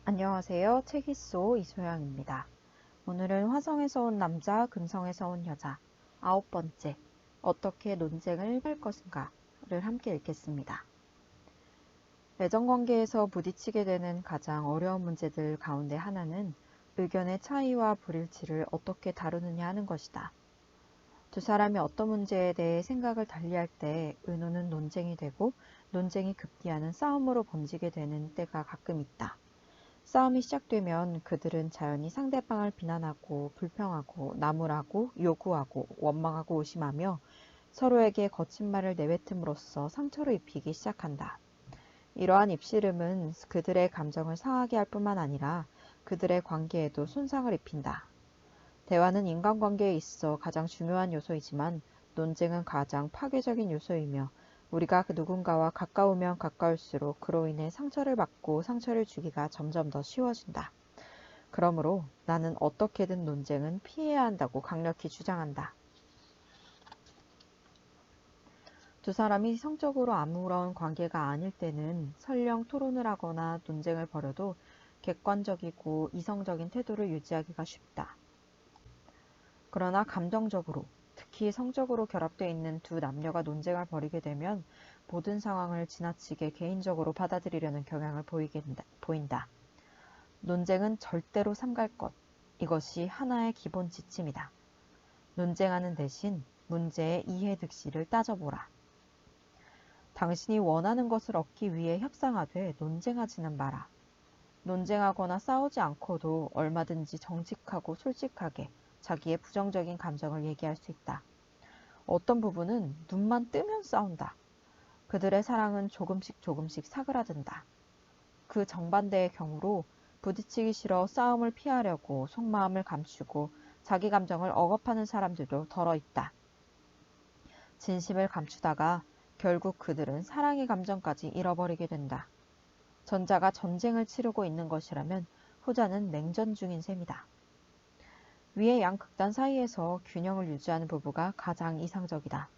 안녕하세요. 책이쏘 이소영입니다. 오늘은 화성에서 온 남자, 금성에서 온 여자, 9번째, 어떻게 논쟁을 할 것인가를 함께 읽겠습니다. 애정관계에서 부딪히게 되는 가장 어려운 문제들 가운데 하나는 의견의 차이와 불일치를 어떻게 다루느냐 하는 것이다. 두 사람이 어떤 문제에 대해 생각을 달리할 때 의논은 논쟁이 되고 논쟁이 급기야는 싸움으로 번지게 되는 때가 가끔 있다. 싸움이 시작되면 그들은 자연히 상대방을 비난하고 불평하고 나무라고 요구하고 원망하고 의심하며 서로에게 거친 말을 내뱉음으로써 상처를 입히기 시작한다. 이러한 입씨름은 그들의 감정을 상하게 할 뿐만 아니라 그들의 관계에도 손상을 입힌다. 대화는 인간관계에 있어 가장 중요한 요소이지만 논쟁은 가장 파괴적인 요소이며 우리가 그 누군가와 가까우면 가까울수록 그로 인해 상처를 받고 상처를 주기가 점점 더 쉬워진다. 그러므로 나는 어떻게든 논쟁은 피해야 한다고 강력히 주장한다. 두 사람이 성적으로 아무런 관계가 아닐 때는 설령 토론을 하거나 논쟁을 벌여도 객관적이고 이성적인 태도를 유지하기가 쉽다. 그러나 감정적으로, 특히 성적으로 결합되어 있는 두 남녀가 논쟁을 벌이게 되면 모든 상황을 지나치게 개인적으로 받아들이려는 경향을 보인다. 논쟁은 절대로 삼갈 것, 이것이 하나의 기본 지침이다. 논쟁하는 대신 문제의 이해득실을 따져보라. 당신이 원하는 것을 얻기 위해 협상하되 논쟁하지는 마라. 논쟁하거나 싸우지 않고도 얼마든지 정직하고 솔직하게 자기의 부정적인 감정을 얘기할 수 있다. 어떤 부분은 눈만 뜨면 싸운다. 그들의 사랑은 조금씩 사그라든다. 그 정반대의 경우로 부딪히기 싫어 싸움을 피하려고 속마음을 감추고 자기 감정을 억압하는 사람들도 덜어 있다. 진심을 감추다가 결국 그들은 사랑의 감정까지 잃어버리게 된다. 전자가 전쟁을 치르고 있는 것이라면 후자는 냉전 중인 셈이다. 위의 양극단 사이에서 균형을 유지하는 부부가 가장 이상적이다.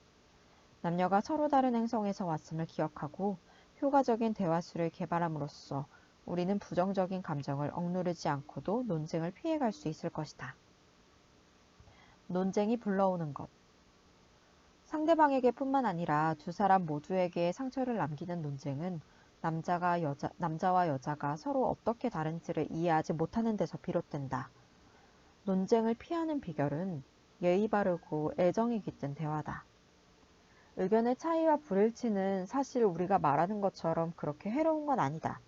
남녀가 서로 다른 행성에서 왔음을 기억하고 효과적인 대화수를 개발함으로써 우리는 부정적인 감정을 억누르지 않고도 논쟁을 피해갈 수 있을 것이다. 논쟁이 불러오는 것. 상대방에게 뿐만 아니라 두 사람 모두에게 상처를 남기는 논쟁은 남자와 여자가 서로 어떻게 다른지를 이해하지 못하는 데서 비롯된다. 논쟁을 피하는 비결은 예의 바르고 애정이 깃든 대화다. 의견의 차이와 불일치는 사실 우리가 말하는 것처럼 그렇게 해로운 건 아니다.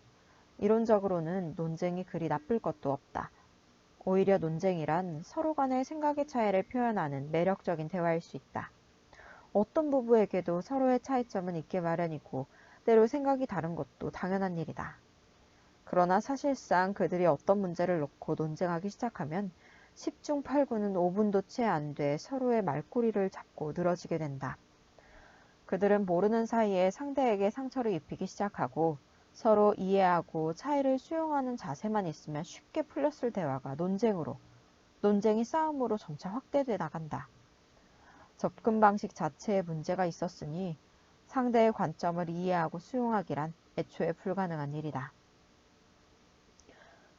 이론적으로는 논쟁이 그리 나쁠 것도 없다. 오히려 논쟁이란 서로 간의 생각의 차이를 표현하는 매력적인 대화일 수 있다. 어떤 부부에게도 서로의 차이점은 있게 마련이고 때로 생각이 다른 것도 당연한 일이다. 그러나 사실상 그들이 어떤 문제를 놓고 논쟁하기 시작하면 10중 8구는 5분도 채 안 돼 서로의 말꼬리를 잡고 늘어지게 된다. 그들은 모르는 사이에 상대에게 상처를 입히기 시작하고 서로 이해하고 차이를 수용하는 자세만 있으면 쉽게 풀렸을 대화가 논쟁이 싸움으로 점차 확대돼 나간다. 접근 방식 자체에 문제가 있었으니 상대의 관점을 이해하고 수용하기란 애초에 불가능한 일이다.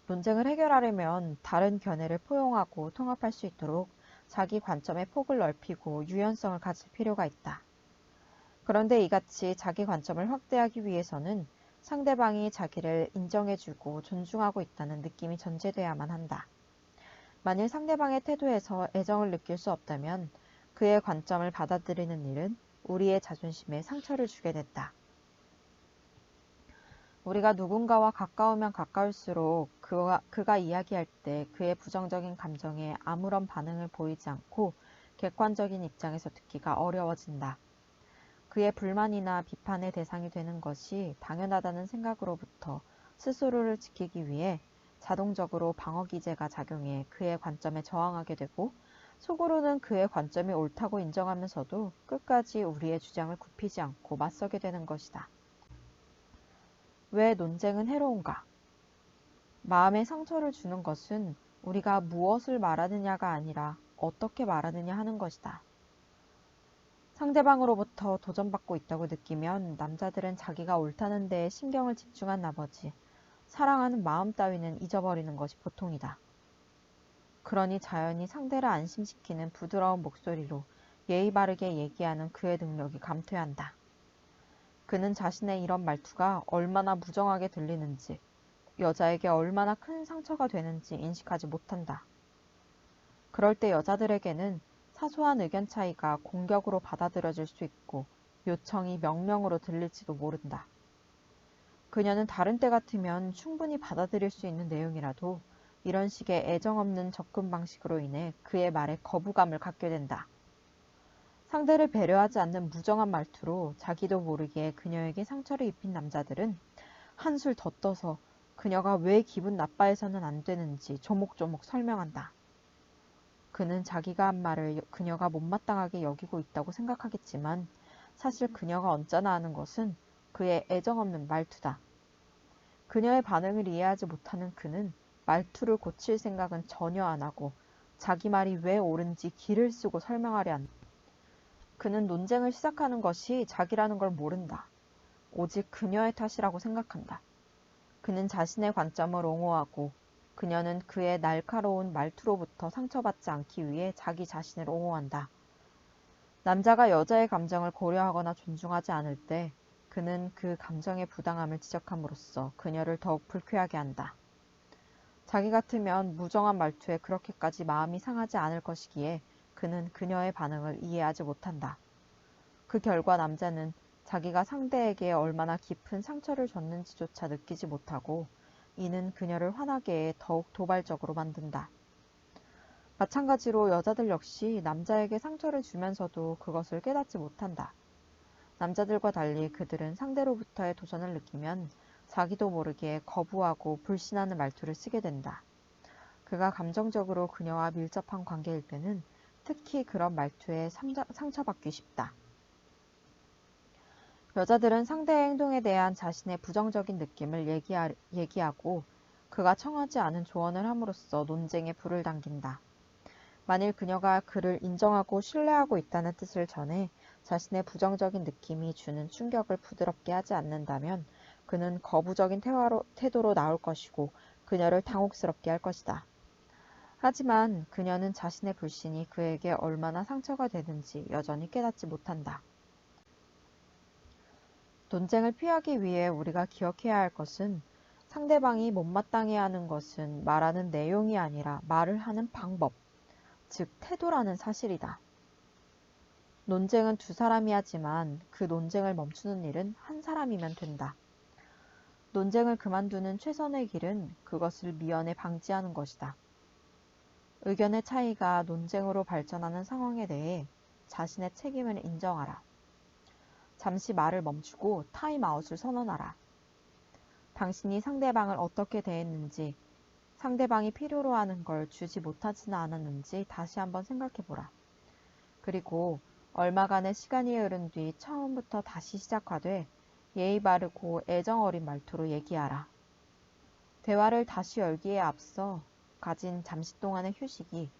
논쟁을 해결하려면 다른 견해를 포용하고 통합할 수 있도록 자기 관점의 폭을 넓히고 유연성을 가질 필요가 있다. 그런데 이같이 자기 관점을 확대하기 위해서는 상대방이 자기를 인정해주고 존중하고 있다는 느낌이 전제돼야만 한다. 만일 상대방의 태도에서 애정을 느낄 수 없다면 그의 관점을 받아들이는 일은 우리의 자존심에 상처를 주게 된다. 우리가 누군가와 가까우면 가까울수록 그가 이야기할 때 그의 부정적인 감정에 아무런 반응을 보이지 않고 객관적인 입장에서 듣기가 어려워진다. 그의 불만이나 비판의 대상이 되는 것이 당연하다는 생각으로부터 스스로를 지키기 위해 자동적으로 방어기제가 작용해 그의 관점에 저항하게 되고 속으로는 그의 관점이 옳다고 인정하면서도 끝까지 우리의 주장을 굽히지 않고 맞서게 되는 것이다. 왜 논쟁은 해로운가? 마음에 상처를 주는 것은 우리가 무엇을 말하느냐가 아니라 어떻게 말하느냐 하는 것이다. 상대방으로부터 도전받고 있다고 느끼면 남자들은 자기가 옳다는 데에 신경을 집중한 나머지 사랑하는 마음 따위는 잊어버리는 것이 보통이다. 그러니 자연히 상대를 안심시키는 부드러운 목소리로 예의 바르게 얘기하는 그의 능력이 감퇴한다. 그는 자신의 이런 말투가 얼마나 무정하게 들리는지, 여자에게 얼마나 큰 상처가 되는지 인식하지 못한다. 그럴 때 여자들에게는 사소한 의견 차이가 공격으로 받아들여질 수 있고 요청이 명령으로 들릴지도 모른다. 그녀는 다른 때 같으면 충분히 받아들일 수 있는 내용이라도 이런 식의 애정 없는 접근 방식으로 인해 그의 말에 거부감을 갖게 된다. 상대를 배려하지 않는 무정한 말투로 자기도 모르게 그녀에게 상처를 입힌 남자들은 한술 더 떠서 그녀가 왜 기분 나빠해서는 안 되는지 조목조목 설명한다. 그는 자기가 한 말을 그녀가 못마땅하게 여기고 있다고 생각하겠지만 사실 그녀가 언짢아 하는 것은 그의 애정 없는 말투다. 그녀의 반응을 이해하지 못하는 그는 말투를 고칠 생각은 전혀 안 하고 자기 말이 왜 옳은지 기를 쓰고 설명하려 한다. 그는 논쟁을 시작하는 것이 자기라는 걸 모른다. 오직 그녀의 탓이라고 생각한다. 그는 자신의 관점을 옹호하고 그녀는 그의 날카로운 말투로부터 상처받지 않기 위해 자기 자신을 옹호한다. 남자가 여자의 감정을 고려하거나 존중하지 않을 때 그는 그 감정의 부당함을 지적함으로써 그녀를 더욱 불쾌하게 한다. 자기 같으면 무정한 말투에 그렇게까지 마음이 상하지 않을 것이기에 그는 그녀의 반응을 이해하지 못한다. 그 결과 남자는 자기가 상대에게 얼마나 깊은 상처를 줬는지조차 느끼지 못하고 이는 그녀를 화나게 해 더욱 도발적으로 만든다. 마찬가지로 여자들 역시 남자에게 상처를 주면서도 그것을 깨닫지 못한다. 남자들과 달리 그들은 상대로부터의 도전을 느끼면 자기도 모르게 거부하고 불신하는 말투를 쓰게 된다. 그가 감정적으로 그녀와 밀접한 관계일 때는 특히 그런 말투에 상처받기 쉽다. 여자들은 상대의 행동에 대한 자신의 부정적인 느낌을 얘기하고 그가 청하지 않은 조언을 함으로써 논쟁에 불을 당긴다. 만일 그녀가 그를 인정하고 신뢰하고 있다는 뜻을 전해 자신의 부정적인 느낌이 주는 충격을 부드럽게 하지 않는다면 그는 거부적인 태도로 나올 것이고 그녀를 당혹스럽게 할 것이다. 하지만 그녀는 자신의 불신이 그에게 얼마나 상처가 되는지 여전히 깨닫지 못한다. 논쟁을 피하기 위해 우리가 기억해야 할 것은 상대방이 못마땅해하는 것은 말하는 내용이 아니라 말을 하는 방법, 즉 태도라는 사실이다. 논쟁은 두 사람이 하지만 그 논쟁을 멈추는 일은 한 사람이면 된다. 논쟁을 그만두는 최선의 길은 그것을 미연에 방지하는 것이다. 의견의 차이가 논쟁으로 발전하는 상황에 대해 자신의 책임을 인정하라. 잠시 말을 멈추고 타임아웃을 선언하라. 당신이 상대방을 어떻게 대했는지, 상대방이 필요로 하는 걸 주지 못하지는 않았는지 다시 한번 생각해보라. 그리고 얼마간의 시간이 흐른 뒤 처음부터 다시 시작하되 예의 바르고 애정 어린 말투로 얘기하라. 대화를 다시 열기에 앞서 가진 잠시 동안의 휴식이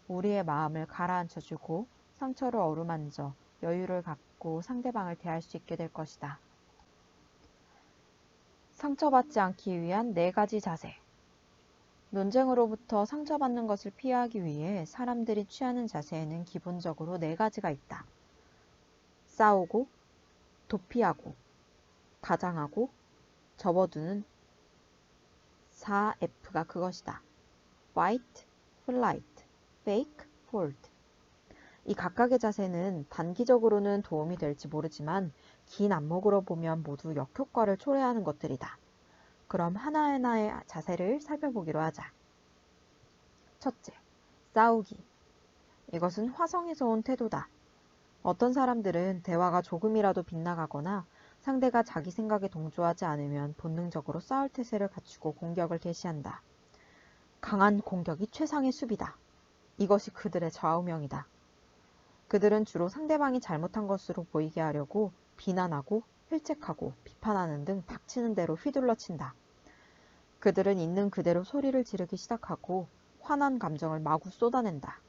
우리의 마음을 가라앉혀주고 상처를 어루만져 여유를 갖고 상대방을 대할 수 있게 될 것이다. 상처받지 않기 위한 4가지 자세. 논쟁으로부터 상처받는 것을 피하기 위해 사람들이 취하는 자세에는 기본적으로 4가지가 있다. 싸우고, 도피하고, 가장하고, 접어두는 4F가 그것이다. Fight, Flight, Fake, Fold. 이 각각의 자세는 단기적으로는 도움이 될지 모르지만 긴 안목으로 보면 모두 역효과를 초래하는 것들이다. 그럼 하나하나의 자세를 살펴보기로 하자. 첫째, 싸우기. 이것은 화성에서 온 태도다. 어떤 사람들은 대화가 조금이라도 빗나가거나 상대가 자기 생각에 동조하지 않으면 본능적으로 싸울 태세를 갖추고 공격을 개시한다. 강한 공격이 최상의 수비다. 이것이 그들의 좌우명이다. 그들은 주로 상대방이 잘못한 것으로 보이게 하려고 비난하고 힐책하고 비판하는 등 닥치는 대로 휘둘러 친다. 그들은 있는 그대로 소리를 지르기 시작하고 화난 감정을 마구 쏟아낸다.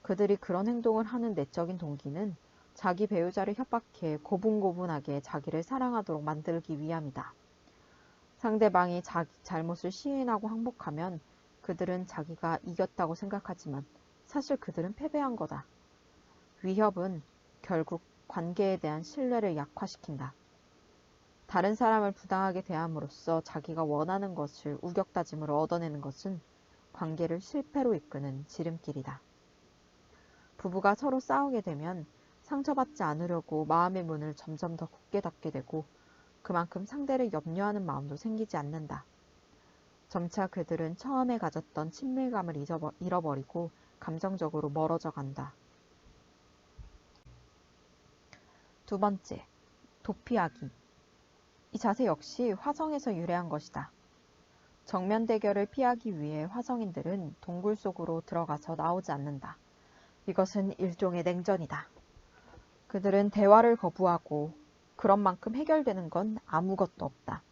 그들이 그런 행동을 하는 내적인 동기는 자기 배우자를 협박해 고분고분하게 자기를 사랑하도록 만들기 위함이다. 상대방이 자기 잘못을 시인하고 항복하면 그들은 자기가 이겼다고 생각하지만 사실 그들은 패배한 거다. 위협은 결국 관계에 대한 신뢰를 약화시킨다. 다른 사람을 부당하게 대함으로써 자기가 원하는 것을 우격다짐으로 얻어내는 것은 관계를 실패로 이끄는 지름길이다. 부부가 서로 싸우게 되면 상처받지 않으려고 마음의 문을 점점 더 굳게 닫게 되고 그만큼 상대를 염려하는 마음도 생기지 않는다. 점차 그들은 처음에 가졌던 친밀감을 잃어버리고 감정적으로 멀어져 간다. 두 번째, 도피하기. 이 자세 역시 화성에서 유래한 것이다. 정면 대결을 피하기 위해 화성인들은 동굴 속으로 들어가서 나오지 않는다. 이것은 일종의 냉전이다. 그들은 대화를 거부하고 그런 만큼 해결되는 건 아무것도 없다.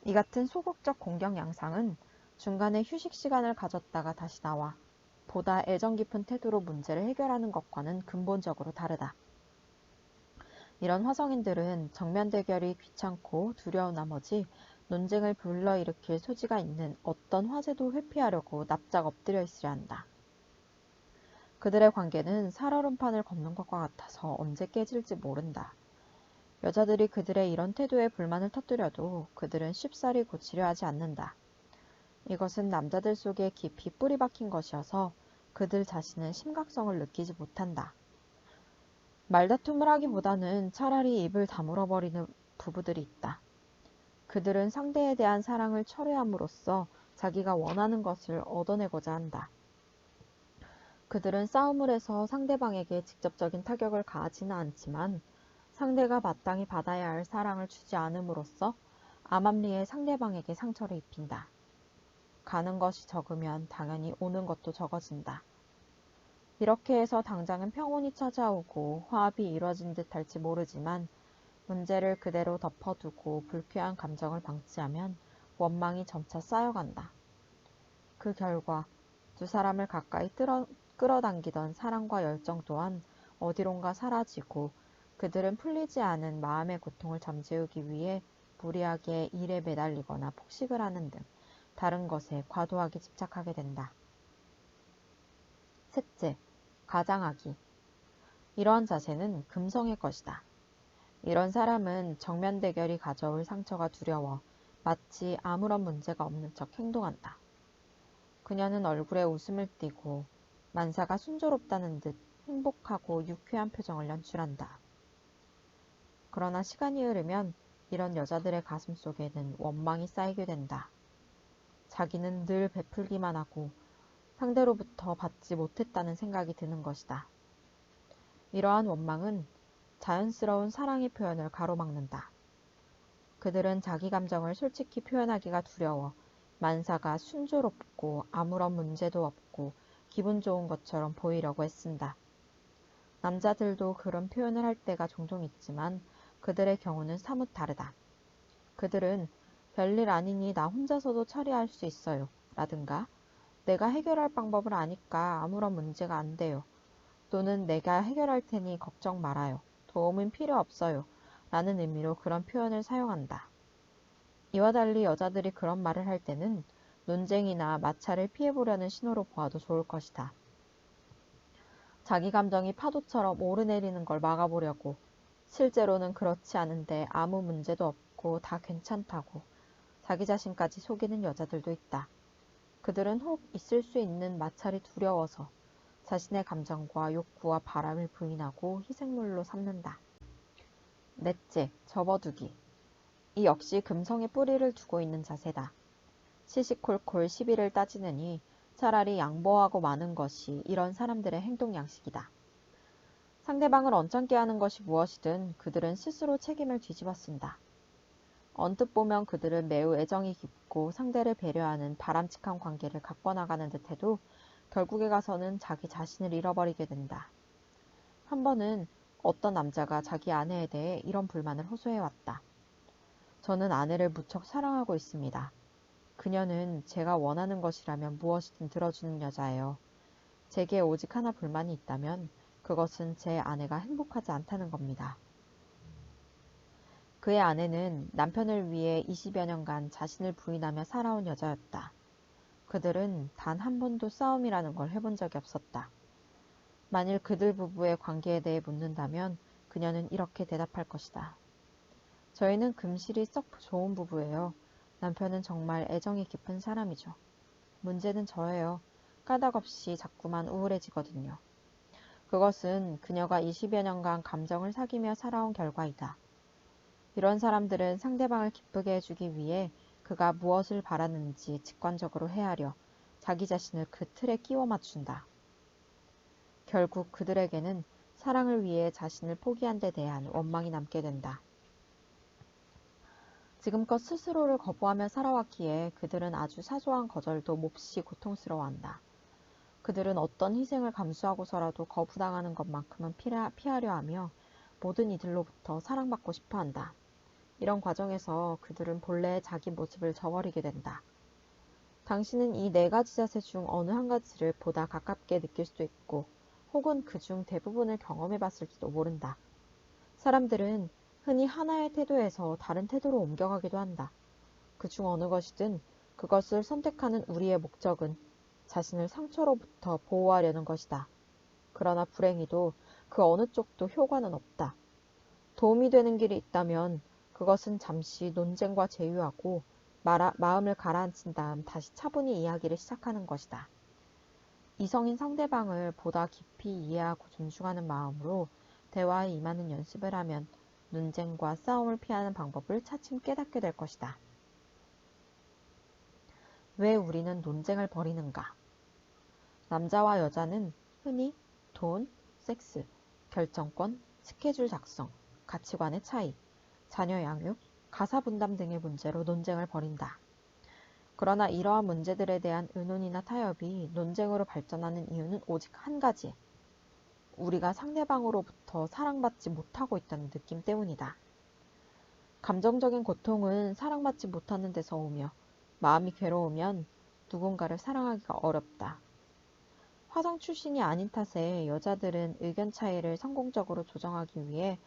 이 같은 소극적 공격 양상은 중간에 휴식 시간을 가졌다가 다시 나와 보다 애정 깊은 태도로 문제를 해결하는 것과는 근본적으로 다르다. 이런 화성인들은 정면 대결이 귀찮고 두려운 나머지 논쟁을 불러일으킬 소지가 있는 어떤 화제도 회피하려고 납작 엎드려 있으려 한다. 그들의 관계는 살얼음판을 걷는 것과 같아서 언제 깨질지 모른다. 여자들이 그들의 이런 태도에 불만을 터뜨려도 그들은 쉽사리 고치려 하지 않는다. 이것은 남자들 속에 깊이 뿌리 박힌 것이어서 그들 자신은 심각성을 느끼지 못한다. 말다툼을 하기보다는 차라리 입을 다물어 버리는 부부들이 있다. 그들은 상대에 대한 사랑을 철회함으로써 자기가 원하는 것을 얻어내고자 한다. 그들은 싸움을 해서 상대방에게 직접적인 타격을 가하지는 않지만 상대가 마땅히 받아야 할 사랑을 주지 않음으로써 암암리에 상대방에게 상처를 입힌다. 가는 것이 적으면 당연히 오는 것도 적어진다. 이렇게 해서 당장은 평온이 찾아오고 화합이 이루어진 듯 할지 모르지만 문제를 그대로 덮어두고 불쾌한 감정을 방치하면 원망이 점차 쌓여간다. 그 결과 두 사람을 가까이 끌어당기던 사랑과 열정 또한 어디론가 사라지고 그들은 풀리지 않은 마음의 고통을 잠재우기 위해 무리하게 일에 매달리거나 폭식을 하는 등 다른 것에 과도하게 집착하게 된다. 셋째, 가장하기. 이러한 자세는 금성의 것이다. 이런 사람은 정면 대결이 가져올 상처가 두려워 마치 아무런 문제가 없는 척 행동한다. 그녀는 얼굴에 웃음을 띠고 만사가 순조롭다는 듯 행복하고 유쾌한 표정을 연출한다. 그러나 시간이 흐르면 이런 여자들의 가슴 속에는 원망이 쌓이게 된다. 자기는 늘 베풀기만 하고 상대로부터 받지 못했다는 생각이 드는 것이다. 이러한 원망은 자연스러운 사랑의 표현을 가로막는다. 그들은 자기 감정을 솔직히 표현하기가 두려워 만사가 순조롭고 아무런 문제도 없고 기분 좋은 것처럼 보이려고 애쓴다. 남자들도 그런 표현을 할 때가 종종 있지만 그들의 경우는 사뭇 다르다. 그들은 별일 아니니 나 혼자서도 처리할 수 있어요. 라든가 내가 해결할 방법을 아니까 아무런 문제가 안 돼요. 또는 내가 해결할 테니 걱정 말아요. 도움은 필요 없어요. 라는 의미로 그런 표현을 사용한다. 이와 달리 여자들이 그런 말을 할 때는 논쟁이나 마찰을 피해보려는 신호로 보아도 좋을 것이다. 자기 감정이 파도처럼 오르내리는 걸 막아보려고 실제로는 그렇지 않은데 아무 문제도 없고 다 괜찮다고 자기 자신까지 속이는 여자들도 있다. 그들은 혹 있을 수 있는 마찰이 두려워서 자신의 감정과 욕구와 바람을 부인하고 희생물로 삼는다. 넷째, 접어두기. 이 역시 금성의 뿌리를 두고 있는 자세다. 시시콜콜 시비를 따지느니 차라리 양보하고 마는 것이 이런 사람들의 행동 양식이다. 상대방을 언짢게 하는 것이 무엇이든 그들은 스스로 책임을 뒤집어 쓴다. 언뜻 보면 그들은 매우 애정이 깊고 상대를 배려하는 바람직한 관계를 갖고 나가는 듯해도 결국에 가서는 자기 자신을 잃어버리게 된다. 한 번은 어떤 남자가 자기 아내에 대해 이런 불만을 호소해왔다. 저는 아내를 무척 사랑하고 있습니다. 그녀는 제가 원하는 것이라면 무엇이든 들어주는 여자예요. 제게 오직 하나 불만이 있다면 그것은 제 아내가 행복하지 않다는 겁니다. 그의 아내는 남편을 위해 20여 년간 자신을 부인하며 살아온 여자였다. 그들은 단 한 번도 싸움이라는 걸 해본 적이 없었다. 만일 그들 부부의 관계에 대해 묻는다면 그녀는 이렇게 대답할 것이다. 저희는 금실이 썩 좋은 부부예요. 남편은 정말 애정이 깊은 사람이죠. 문제는 저예요. 까닭없이 자꾸만 우울해지거든요. 그것은 그녀가 20여 년간 감정을 사귀며 살아온 결과이다. 이런 사람들은 상대방을 기쁘게 해주기 위해 그가 무엇을 바라는지 직관적으로 헤아려 자기 자신을 그 틀에 끼워 맞춘다. 결국 그들에게는 사랑을 위해 자신을 포기한 데 대한 원망이 남게 된다. 지금껏 스스로를 거부하며 살아왔기에 그들은 아주 사소한 거절도 몹시 고통스러워한다. 그들은 어떤 희생을 감수하고서라도 거부당하는 것만큼은 피하려 하며 모든 이들로부터 사랑받고 싶어 한다. 이런 과정에서 그들은 본래의 자기 모습을 저버리게 된다. 당신은 이 네 가지 자세 중 어느 한 가지를 보다 가깝게 느낄 수도 있고 혹은 그중 대부분을 경험해 봤을지도 모른다. 사람들은 흔히 하나의 태도에서 다른 태도로 옮겨가기도 한다. 그중 어느 것이든 그것을 선택하는 우리의 목적은 자신을 상처로부터 보호하려는 것이다. 그러나 불행히도 그 어느 쪽도 효과는 없다. 도움이 되는 길이 있다면 그것은 잠시 논쟁과 제휴하고 마음을 가라앉힌 다음 다시 차분히 이야기를 시작하는 것이다. 이성인 상대방을 보다 깊이 이해하고 존중하는 마음으로 대화에 임하는 연습을 하면 논쟁과 싸움을 피하는 방법을 차츰 깨닫게 될 것이다. 왜 우리는 논쟁을 벌이는가? 남자와 여자는 흔히 돈, 섹스, 결정권, 스케줄 작성, 가치관의 차이, 자녀 양육, 가사 분담 등의 문제로 논쟁을 벌인다. 그러나 이러한 문제들에 대한 의논이나 타협이 논쟁으로 발전하는 이유는 오직 한 가지. 우리가 상대방으로부터 사랑받지 못하고 있다는 느낌 때문이다. 감정적인 고통은 사랑받지 못하는 데서 오며 마음이 괴로우면 누군가를 사랑하기가 어렵다. 화성 출신이 아닌 탓에 여자들은 의견 차이를 성공적으로 조정하기 위해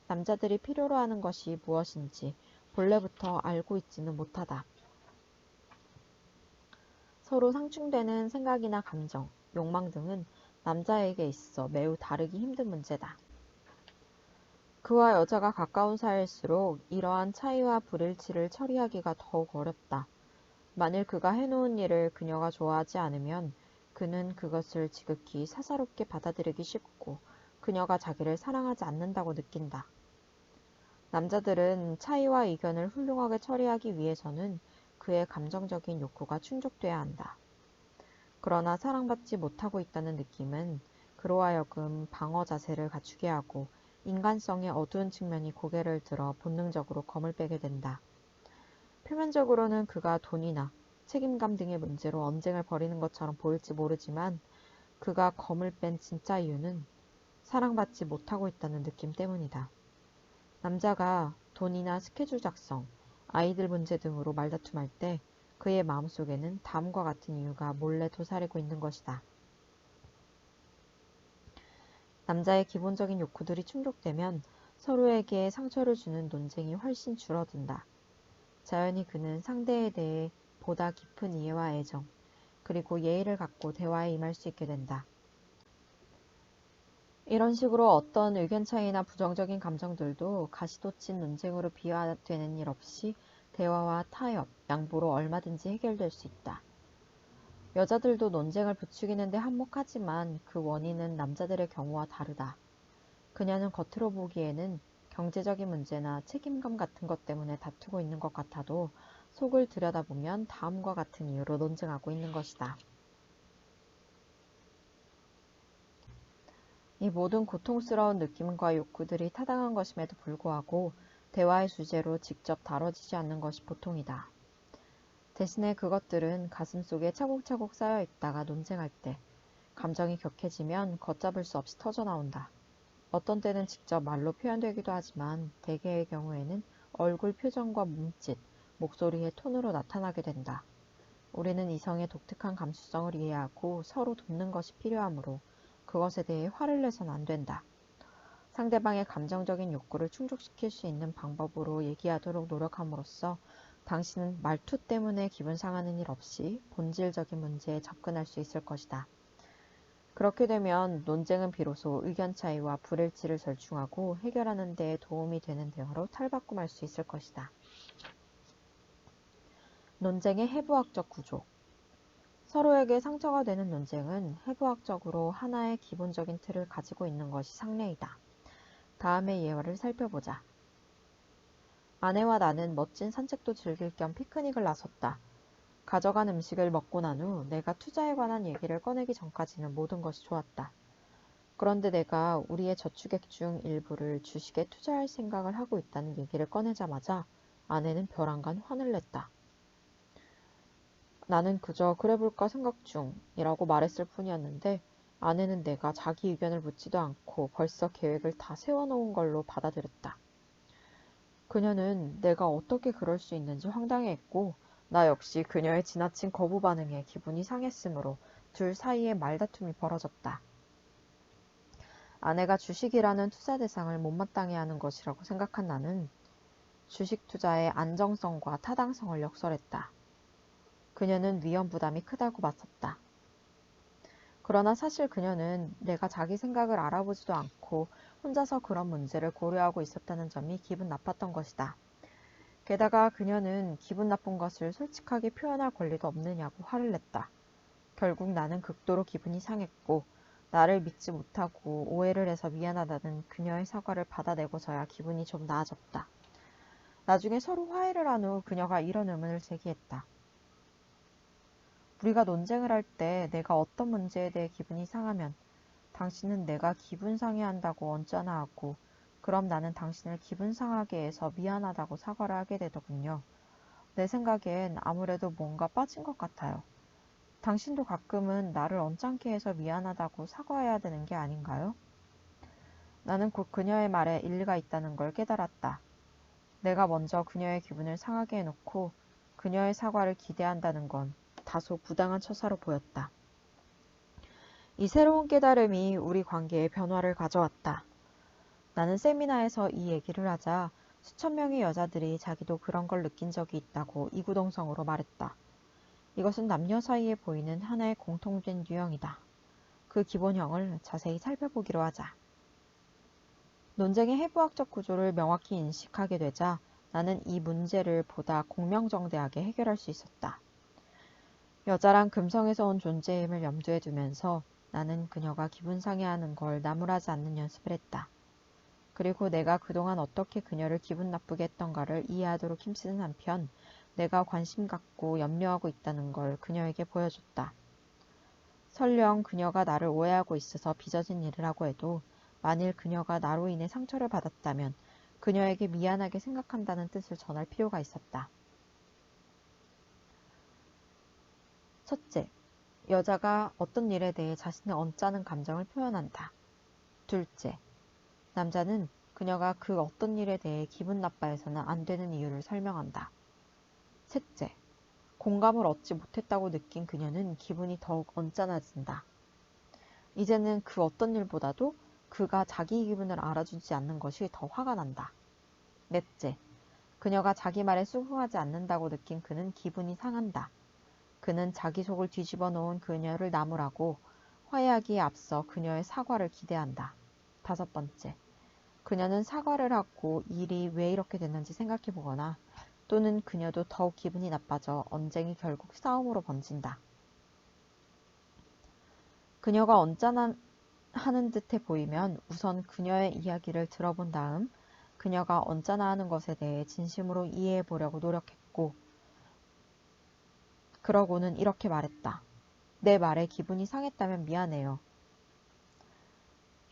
남자들이 필요로 하는 것이 무엇인지 본래부터 알고 있지는 못하다. 서로 상충되는 생각이나 감정, 욕망 등은 남자에게 있어 매우 다루기 힘든 문제다. 그와 여자가 가까운 사이일수록 이러한 차이와 불일치를 처리하기가 더욱 어렵다. 만일 그가 해놓은 일을 그녀가 좋아하지 않으면 그는 그것을 지극히 사사롭게 받아들이기 쉽고 그녀가 자기를 사랑하지 않는다고 느낀다. 남자들은 차이와 의견을 훌륭하게 처리하기 위해서는 그의 감정적인 욕구가 충족돼야 한다. 그러나 사랑받지 못하고 있다는 느낌은 그로 하여금 방어 자세를 갖추게 하고 인간성의 어두운 측면이 고개를 들어 본능적으로 검을 빼게 된다. 표면적으로는 그가 돈이나 책임감 등의 문제로 언쟁을 벌이는 것처럼 보일지 모르지만 그가 검을 뺀 진짜 이유는 사랑받지 못하고 있다는 느낌 때문이다. 남자가 돈이나 스케줄 작성, 아이들 문제 등으로 말다툼할 때 그의 마음속에는 다음과 같은 이유가 몰래 도사리고 있는 것이다. 남자의 기본적인 욕구들이 충족되면 서로에게 상처를 주는 논쟁이 훨씬 줄어든다. 자연히 그는 상대에 대해 보다 깊은 이해와 애정, 그리고 예의를 갖고 대화에 임할 수 있게 된다. 이런 식으로 어떤 의견 차이나 부정적인 감정들도 가시돋친 논쟁으로 비화되는 일 없이 대화와 타협, 양보로 얼마든지 해결될 수 있다. 여자들도 논쟁을 부추기는데 한몫하지만 그 원인은 남자들의 경우와 다르다. 그녀는 겉으로 보기에는 경제적인 문제나 책임감 같은 것 때문에 다투고 있는 것 같아도 속을 들여다보면 다음과 같은 이유로 논쟁하고 있는 것이다. 이 모든 고통스러운 느낌과 욕구들이 타당한 것임에도 불구하고 대화의 주제로 직접 다뤄지지 않는 것이 보통이다. 대신에 그것들은 가슴속에 차곡차곡 쌓여 있다가 논쟁할 때 감정이 격해지면 걷잡을 수 없이 터져나온다. 어떤 때는 직접 말로 표현되기도 하지만 대개의 경우에는 얼굴 표정과 몸짓, 목소리의 톤으로 나타나게 된다. 우리는 이성의 독특한 감수성을 이해하고 서로 돕는 것이 필요하므로 그것에 대해 화를 내선 안 된다. 상대방의 감정적인 욕구를 충족시킬 수 있는 방법으로 얘기하도록 노력함으로써 당신은 말투 때문에 기분 상하는 일 없이 본질적인 문제에 접근할 수 있을 것이다. 그렇게 되면 논쟁은 비로소 의견 차이와 불일치를 절충하고 해결하는 데 도움이 되는 대화로 탈바꿈할 수 있을 것이다. 논쟁의 해부학적 구조. 서로에게 상처가 되는 논쟁은 해부학적으로 하나의 기본적인 틀을 가지고 있는 것이 상례이다. 다음의 예화를 살펴보자. 아내와 나는 멋진 산책도 즐길 겸 피크닉을 나섰다. 가져간 음식을 먹고 난 후 내가 투자에 관한 얘기를 꺼내기 전까지는 모든 것이 좋았다. 그런데 내가 우리의 저축액 중 일부를 주식에 투자할 생각을 하고 있다는 얘기를 꺼내자마자 아내는 벼랑간 화를 냈다. 나는 그저 그래 볼까 생각 중이라고 말했을 뿐이었는데 아내는 내가 자기 의견을 묻지도 않고 벌써 계획을 다 세워놓은 걸로 받아들였다. 그녀는 내가 어떻게 그럴 수 있는지 황당해했고 나 역시 그녀의 지나친 거부 반응에 기분이 상했으므로 둘 사이에 말다툼이 벌어졌다. 아내가 주식이라는 투자 대상을 못마땅해 하는 것이라고 생각한 나는 주식 투자의 안정성과 타당성을 역설했다. 그녀는 위험 부담이 크다고 맞섰다. 그러나 사실 그녀는 내가 자기 생각을 알아보지도 않고 혼자서 그런 문제를 고려하고 있었다는 점이 기분 나빴던 것이다. 게다가 그녀는 기분 나쁜 것을 솔직하게 표현할 권리도 없느냐고 화를 냈다. 결국 나는 극도로 기분이 상했고 나를 믿지 못하고 오해를 해서 미안하다는 그녀의 사과를 받아내고서야 기분이 좀 나아졌다. 나중에 서로 화해를 한 후 그녀가 이런 의문을 제기했다. 우리가 논쟁을 할 때 내가 어떤 문제에 대해 기분이 상하면 당신은 내가 기분 상해한다고 언짢아 하고 그럼 나는 당신을 기분 상하게 해서 미안하다고 사과를 하게 되더군요. 내 생각엔 아무래도 뭔가 빠진 것 같아요. 당신도 가끔은 나를 언짢게 해서 미안하다고 사과해야 되는 게 아닌가요? 나는 곧 그녀의 말에 일리가 있다는 걸 깨달았다. 내가 먼저 그녀의 기분을 상하게 해놓고 그녀의 사과를 기대한다는 건 다소 부당한 처사로 보였다. 이 새로운 깨달음이 우리 관계에 변화를 가져왔다. 나는 세미나에서 이 얘기를 하자 수천 명의 여자들이 자기도 그런 걸 느낀 적이 있다고 이구동성으로 말했다. 이것은 남녀 사이에 보이는 하나의 공통된 유형이다. 그 기본형을 자세히 살펴보기로 하자. 논쟁의 해부학적 구조를 명확히 인식하게 되자 나는 이 문제를 보다 공명정대하게 해결할 수 있었다. 여자란 금성에서 온 존재임을 염두에 두면서 나는 그녀가 기분 상해하는 걸 나무라지 않는 연습을 했다. 그리고 내가 그동안 어떻게 그녀를 기분 나쁘게 했던가를 이해하도록 힘쓰는 한편 내가 관심 갖고 염려하고 있다는 걸 그녀에게 보여줬다. 설령 그녀가 나를 오해하고 있어서 빚어진 일을 하고 해도 만일 그녀가 나로 인해 상처를 받았다면 그녀에게 미안하게 생각한다는 뜻을 전할 필요가 있었다. 첫째, 여자가 어떤 일에 대해 자신의 언짢은 감정을 표현한다. 둘째, 남자는 그녀가 그 어떤 일에 대해 기분 나빠해서는 안 되는 이유를 설명한다. 셋째, 공감을 얻지 못했다고 느낀 그녀는 기분이 더욱 언짢아진다. 이제는 그 어떤 일보다도 그가 자기 기분을 알아주지 않는 것이 더 화가 난다. 넷째, 그녀가 자기 말에 수긍하지 않는다고 느낀 그는 기분이 상한다. 그는 자기 속을 뒤집어 놓은 그녀를 나무라고 화해하기에 앞서 그녀의 사과를 기대한다. 다섯 번째, 그녀는 사과를 하고 일이 왜 이렇게 됐는지 생각해 보거나 또는 그녀도 더욱 기분이 나빠져 언쟁이 결국 싸움으로 번진다. 그녀가 언짢아하는 듯해 보이면 우선 그녀의 이야기를 들어본 다음 그녀가 언짢아하는 것에 대해 진심으로 이해해 보려고 노력했고 그러고는 이렇게 말했다. 내 말에 기분이 상했다면 미안해요.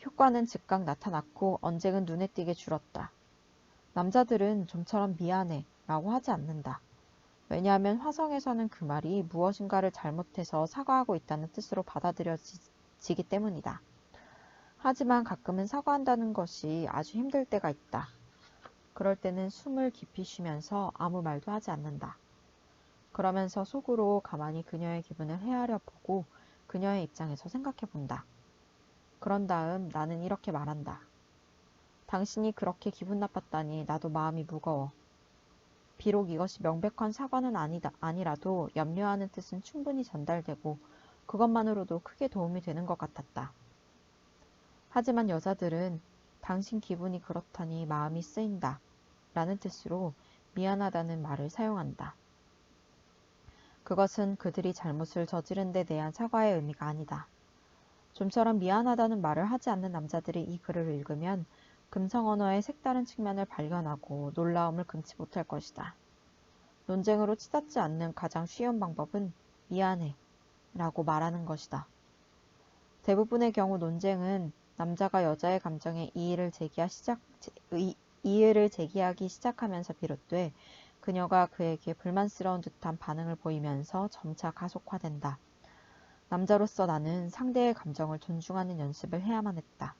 효과는 즉각 나타났고 언쟁은 눈에 띄게 줄었다. 남자들은 좀처럼 미안해 라고 하지 않는다. 왜냐하면 화성에서는 그 말이 무엇인가를 잘못해서 사과하고 있다는 뜻으로 받아들여지기 때문이다. 하지만 가끔은 사과한다는 것이 아주 힘들 때가 있다. 그럴 때는 숨을 깊이 쉬면서 아무 말도 하지 않는다. 그러면서 속으로 가만히 그녀의 기분을 헤아려 보고 그녀의 입장에서 생각해 본다. 그런 다음 나는 이렇게 말한다. 당신이 그렇게 기분 나빴다니 나도 마음이 무거워. 비록 이것이 명백한 사과는 아니라도 염려하는 뜻은 충분히 전달되고 그것만으로도 크게 도움이 되는 것 같았다. 하지만 여자들은 당신 기분이 그렇다니 마음이 쓰인다 라는 뜻으로 미안하다는 말을 사용한다. 그것은 그들이 잘못을 저지른 데 대한 사과의 의미가 아니다. 좀처럼 미안하다는 말을 하지 않는 남자들이 이 글을 읽으면 금성 언어의 색다른 측면을 발견하고 놀라움을 금치 못할 것이다. 논쟁으로 치닫지 않는 가장 쉬운 방법은 미안해 라고 말하는 것이다. 대부분의 경우 논쟁은 남자가 여자의 감정에 이의를 제기하기 시작하면서 비롯돼 그녀가 그에게 불만스러운 듯한 반응을 보이면서 점차 가속화된다. 남자로서 나는 상대의 감정을 존중하는 연습을 해야만 했다.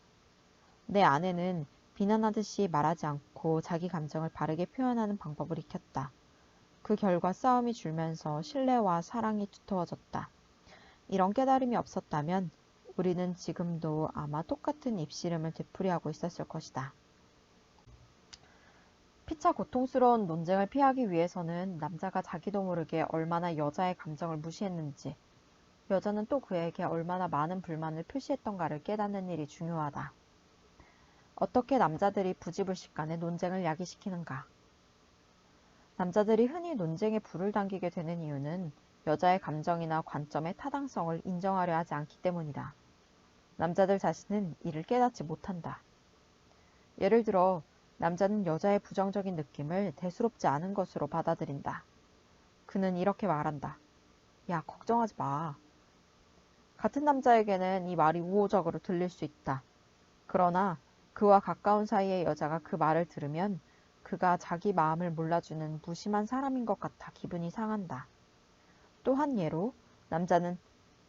내 아내는 비난하듯이 말하지 않고 자기 감정을 바르게 표현하는 방법을 익혔다. 그 결과 싸움이 줄면서 신뢰와 사랑이 두터워졌다. 이런 깨달음이 없었다면 우리는 지금도 아마 똑같은 입씨름을 되풀이하고 있었을 것이다. 피차 고통스러운 논쟁을 피하기 위해서는 남자가 자기도 모르게 얼마나 여자의 감정을 무시했는지, 여자는 또 그에게 얼마나 많은 불만을 표시했던가를 깨닫는 일이 중요하다. 어떻게 남자들이 부지불식간에 논쟁을 야기시키는가? 남자들이 흔히 논쟁에 불을 당기게 되는 이유는 여자의 감정이나 관점의 타당성을 인정하려 하지 않기 때문이다. 남자들 자신은 이를 깨닫지 못한다. 예를 들어 남자는 여자의 부정적인 느낌을 대수롭지 않은 것으로 받아들인다. 그는 이렇게 말한다. 야, 걱정하지 마. 같은 남자에게는 이 말이 우호적으로 들릴 수 있다. 그러나 그와 가까운 사이의 여자가 그 말을 들으면 그가 자기 마음을 몰라주는 무심한 사람인 것 같아 기분이 상한다. 또 한 예로 남자는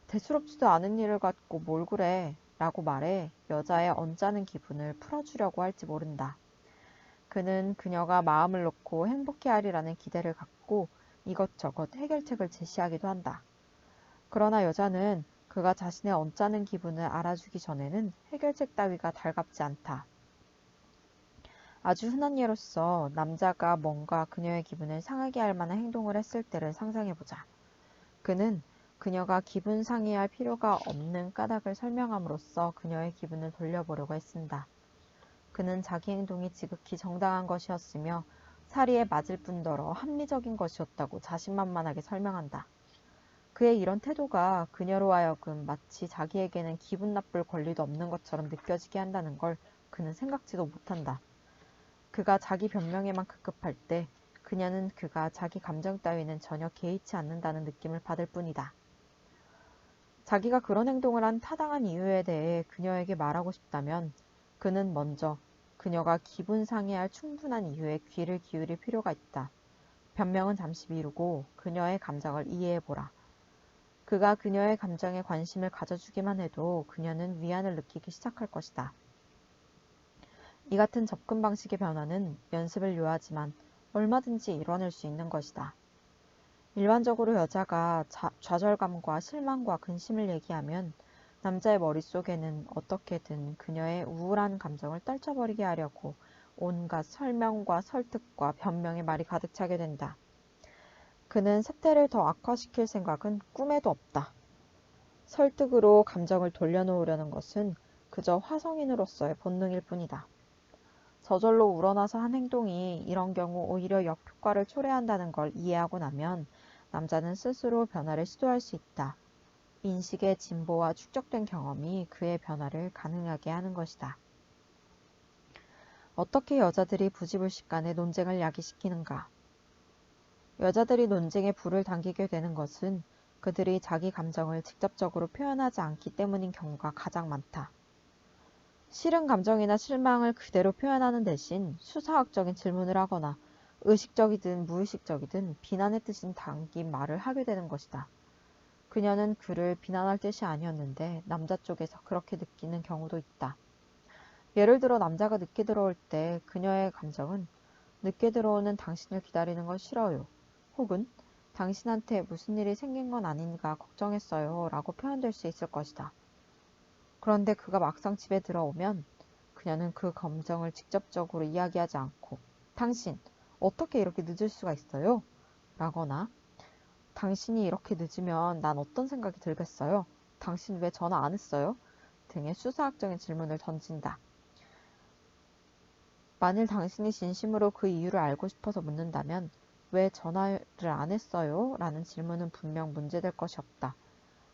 대수롭지도 않은 일을 갖고 뭘 그래 라고 말해 여자의 언짢은 기분을 풀어주려고 할지 모른다. 그는 그녀가 마음을 놓고 행복해하리라는 기대를 갖고 이것저것 해결책을 제시하기도 한다. 그러나 여자는 그가 자신의 언짢은 기분을 알아주기 전에는 해결책 따위가 달갑지 않다. 아주 흔한 예로서 남자가 뭔가 그녀의 기분을 상하게 할 만한 행동을 했을 때를 상상해보자. 그는 그녀가 기분 상해할 필요가 없는 까닭을 설명함으로써 그녀의 기분을 돌려보려고 애쓴다. 그는 자기 행동이 지극히 정당한 것이었으며 사리에 맞을 뿐더러 합리적인 것이었다고 자신만만하게 설명한다. 그의 이런 태도가 그녀로 하여금 마치 자기에게는 기분 나쁠 권리도 없는 것처럼 느껴지게 한다는 걸 그는 생각지도 못한다. 그가 자기 변명에만 급급할 때 그녀는 그가 자기 감정 따위는 전혀 개의치 않는다는 느낌을 받을 뿐이다. 자기가 그런 행동을 한 타당한 이유에 대해 그녀에게 말하고 싶다면 그는 먼저 그녀가 기분 상해할 충분한 이유에 귀를 기울일 필요가 있다. 변명은 잠시 미루고 그녀의 감정을 이해해보라. 그가 그녀의 감정에 관심을 가져주기만 해도 그녀는 위안을 느끼기 시작할 것이다. 이 같은 접근 방식의 변화는 연습을 요하지만 얼마든지 이뤄낼 수 있는 것이다. 일반적으로 여자가 좌절감과 실망과 근심을 얘기하면 남자의 머릿속에는 어떻게든 그녀의 우울한 감정을 떨쳐버리게 하려고 온갖 설명과 설득과 변명의 말이 가득 차게 된다. 그는 사태를 더 악화시킬 생각은 꿈에도 없다. 설득으로 감정을 돌려놓으려는 것은 그저 화성인으로서의 본능일 뿐이다. 저절로 우러나서 한 행동이 이런 경우 오히려 역효과를 초래한다는 걸 이해하고 나면 남자는 스스로 변화를 시도할 수 있다. 인식의 진보와 축적된 경험이 그의 변화를 가능하게 하는 것이다. 어떻게 여자들이 부지불식간에 논쟁을 야기시키는가? 여자들이 논쟁에 불을 당기게 되는 것은 그들이 자기 감정을 직접적으로 표현하지 않기 때문인 경우가 가장 많다. 싫은 감정이나 실망을 그대로 표현하는 대신 수사학적인 질문을 하거나 의식적이든 무의식적이든 비난의 뜻인 담긴 말을 하게 되는 것이다. 그녀는 그를 비난할 뜻이 아니었는데 남자 쪽에서 그렇게 느끼는 경우도 있다. 예를 들어 남자가 늦게 들어올 때 그녀의 감정은 늦게 들어오는 당신을 기다리는 건 싫어요. 혹은 당신한테 무슨 일이 생긴 건 아닌가 걱정했어요 라고 표현될 수 있을 것이다. 그런데 그가 막상 집에 들어오면 그녀는 그 감정을 직접적으로 이야기하지 않고 당신, 어떻게 이렇게 늦을 수가 있어요? 라거나 당신이 이렇게 늦으면 난 어떤 생각이 들겠어요? 당신 왜 전화 안 했어요? 등의 수사학적인 질문을 던진다. 만일 당신이 진심으로 그 이유를 알고 싶어서 묻는다면 왜 전화를 안 했어요? 라는 질문은 분명 문제될 것이 없다.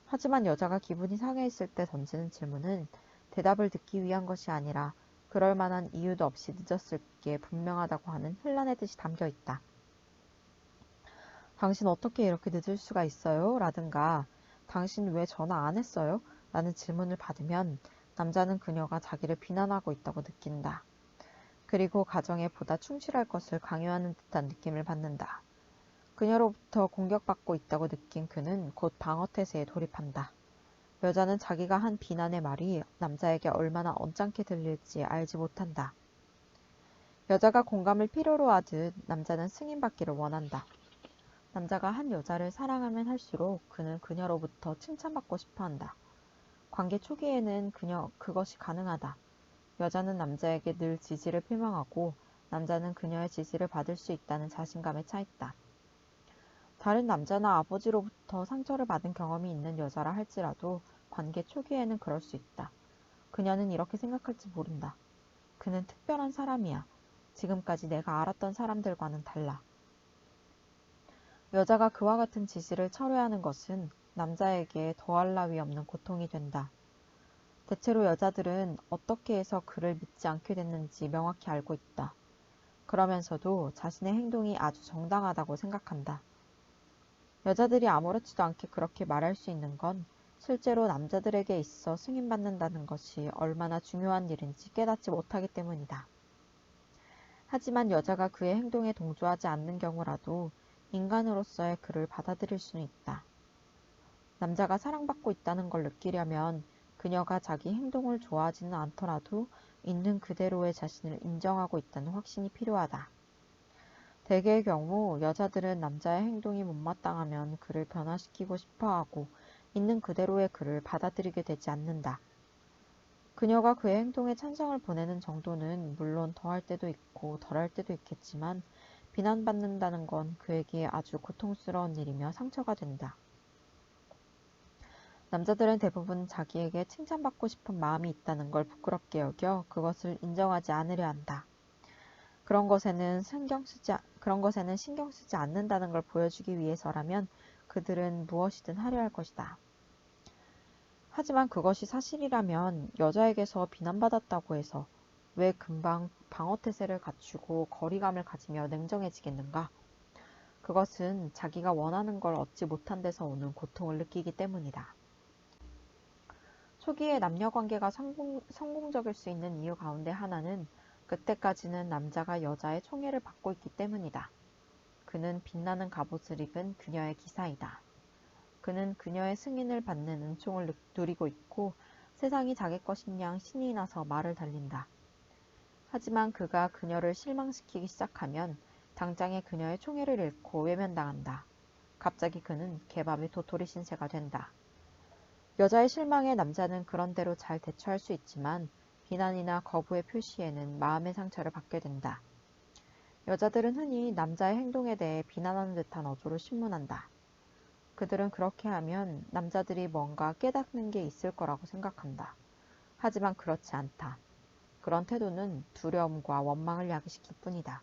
하지만 여자가 기분이 상해있을 때 던지는 질문은 대답을 듣기 위한 것이 아니라 그럴 만한 이유도 없이 늦었을 게 분명하다고 하는 혼란의 뜻이 담겨 있다. 당신 어떻게 이렇게 늦을 수가 있어요? 라든가 당신 왜 전화 안 했어요? 라는 질문을 받으면 남자는 그녀가 자기를 비난하고 있다고 느낀다. 그리고 가정에 보다 충실할 것을 강요하는 듯한 느낌을 받는다. 그녀로부터 공격받고 있다고 느낀 그는 곧 방어태세에 돌입한다. 여자는 자기가 한 비난의 말이 남자에게 얼마나 언짢게 들릴지 알지 못한다. 여자가 공감을 필요로 하듯 남자는 승인받기를 원한다. 남자가 한 여자를 사랑하면 할수록 그는 그녀로부터 칭찬받고 싶어한다. 관계 초기에는 그것이 가능하다. 여자는 남자에게 늘 지지를 표명하고 남자는 그녀의 지지를 받을 수 있다는 자신감에 차 있다. 다른 남자나 아버지로부터 상처를 받은 경험이 있는 여자라 할지라도 관계 초기에는 그럴 수 있다. 그녀는 이렇게 생각할지 모른다. 그는 특별한 사람이야. 지금까지 내가 알았던 사람들과는 달라. 여자가 그와 같은 지시를 철회하는 것은 남자에게 더할 나위 없는 고통이 된다. 대체로 여자들은 어떻게 해서 그를 믿지 않게 됐는지 명확히 알고 있다. 그러면서도 자신의 행동이 아주 정당하다고 생각한다. 여자들이 아무렇지도 않게 그렇게 말할 수 있는 건 실제로 남자들에게 있어 승인받는다는 것이 얼마나 중요한 일인지 깨닫지 못하기 때문이다. 하지만 여자가 그의 행동에 동조하지 않는 경우라도 인간으로서의 그를 받아들일 수는 있다. 남자가 사랑받고 있다는 걸 느끼려면 그녀가 자기 행동을 좋아하지는 않더라도 있는 그대로의 자신을 인정하고 있다는 확신이 필요하다. 대개의 경우 여자들은 남자의 행동이 못마땅하면 그를 변화시키고 싶어하고 있는 그대로의 그를 받아들이게 되지 않는다. 그녀가 그의 행동에 찬성을 보내는 정도는 물론 더할 때도 있고 덜할 때도 있겠지만 비난받는다는 건 그에게 아주 고통스러운 일이며 상처가 된다. 남자들은 대부분 자기에게 칭찬받고 싶은 마음이 있다는 걸 부끄럽게 여겨 그것을 인정하지 않으려 한다. 그런 것에는 신경 쓰지 않는다는 걸 보여주기 위해서라면 그들은 무엇이든 하려 할 것이다. 하지만 그것이 사실이라면 여자에게서 비난받았다고 해서 왜 금방 방어태세를 갖추고 거리감을 가지며 냉정해지겠는가? 그것은 자기가 원하는 걸 얻지 못한 데서 오는 고통을 느끼기 때문이다. 초기에 남녀 관계가 성공적일 수 있는 이유 가운데 하나는 그때까지는 남자가 여자의 총애를 받고 있기 때문이다. 그는 빛나는 갑옷을 입은 그녀의 기사이다. 그는 그녀의 승인을 받는 은총을 누리고 있고 세상이 자기 것인 양 신이 나서 말을 달린다. 하지만 그가 그녀를 실망시키기 시작하면 당장에 그녀의 총애를 잃고 외면당한다. 갑자기 그는 개밥의 도토리 신세가 된다. 여자의 실망에 남자는 그런대로 잘 대처할 수 있지만 비난이나 거부의 표시에는 마음의 상처를 받게 된다. 여자들은 흔히 남자의 행동에 대해 비난하는 듯한 어조로 신문한다. 그들은 그렇게 하면 남자들이 뭔가 깨닫는 게 있을 거라고 생각한다. 하지만 그렇지 않다. 그런 태도는 두려움과 원망을 야기시킬 뿐이다.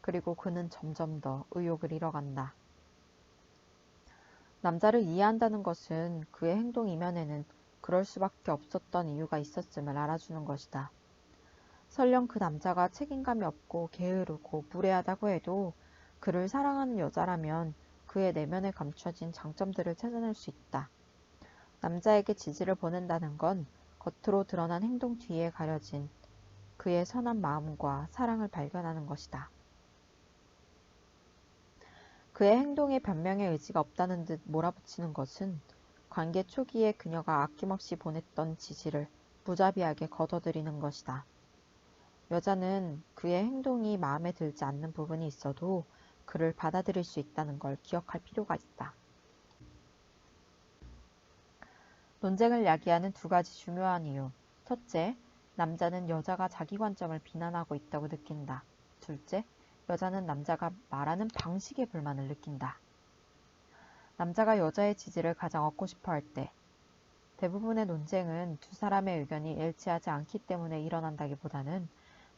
그리고 그는 점점 더 의욕을 잃어간다. 남자를 이해한다는 것은 그의 행동 이면에는 그럴 수밖에 없었던 이유가 있었음을 알아주는 것이다. 설령 그 남자가 책임감이 없고 게으르고 무례하다고 해도 그를 사랑하는 여자라면 그의 내면에 감춰진 장점들을 찾아낼 수 있다. 남자에게 지지를 보낸다는 건 겉으로 드러난 행동 뒤에 가려진 그의 선한 마음과 사랑을 발견하는 것이다. 그의 행동에 변명의 의지가 없다는 듯 몰아붙이는 것은 관계 초기에 그녀가 아낌없이 보냈던 지지를 무자비하게 거둬들이는 것이다. 여자는 그의 행동이 마음에 들지 않는 부분이 있어도 그를 받아들일 수 있다는 걸 기억할 필요가 있다. 논쟁을 야기하는 두 가지 중요한 이유. 첫째, 남자는 여자가 자기 관점을 비난하고 있다고 느낀다. 둘째, 여자는 남자가 말하는 방식에 불만을 느낀다. 남자가 여자의 지지를 가장 얻고 싶어 할 때, 대부분의 논쟁은 두 사람의 의견이 일치하지 않기 때문에 일어난다기보다는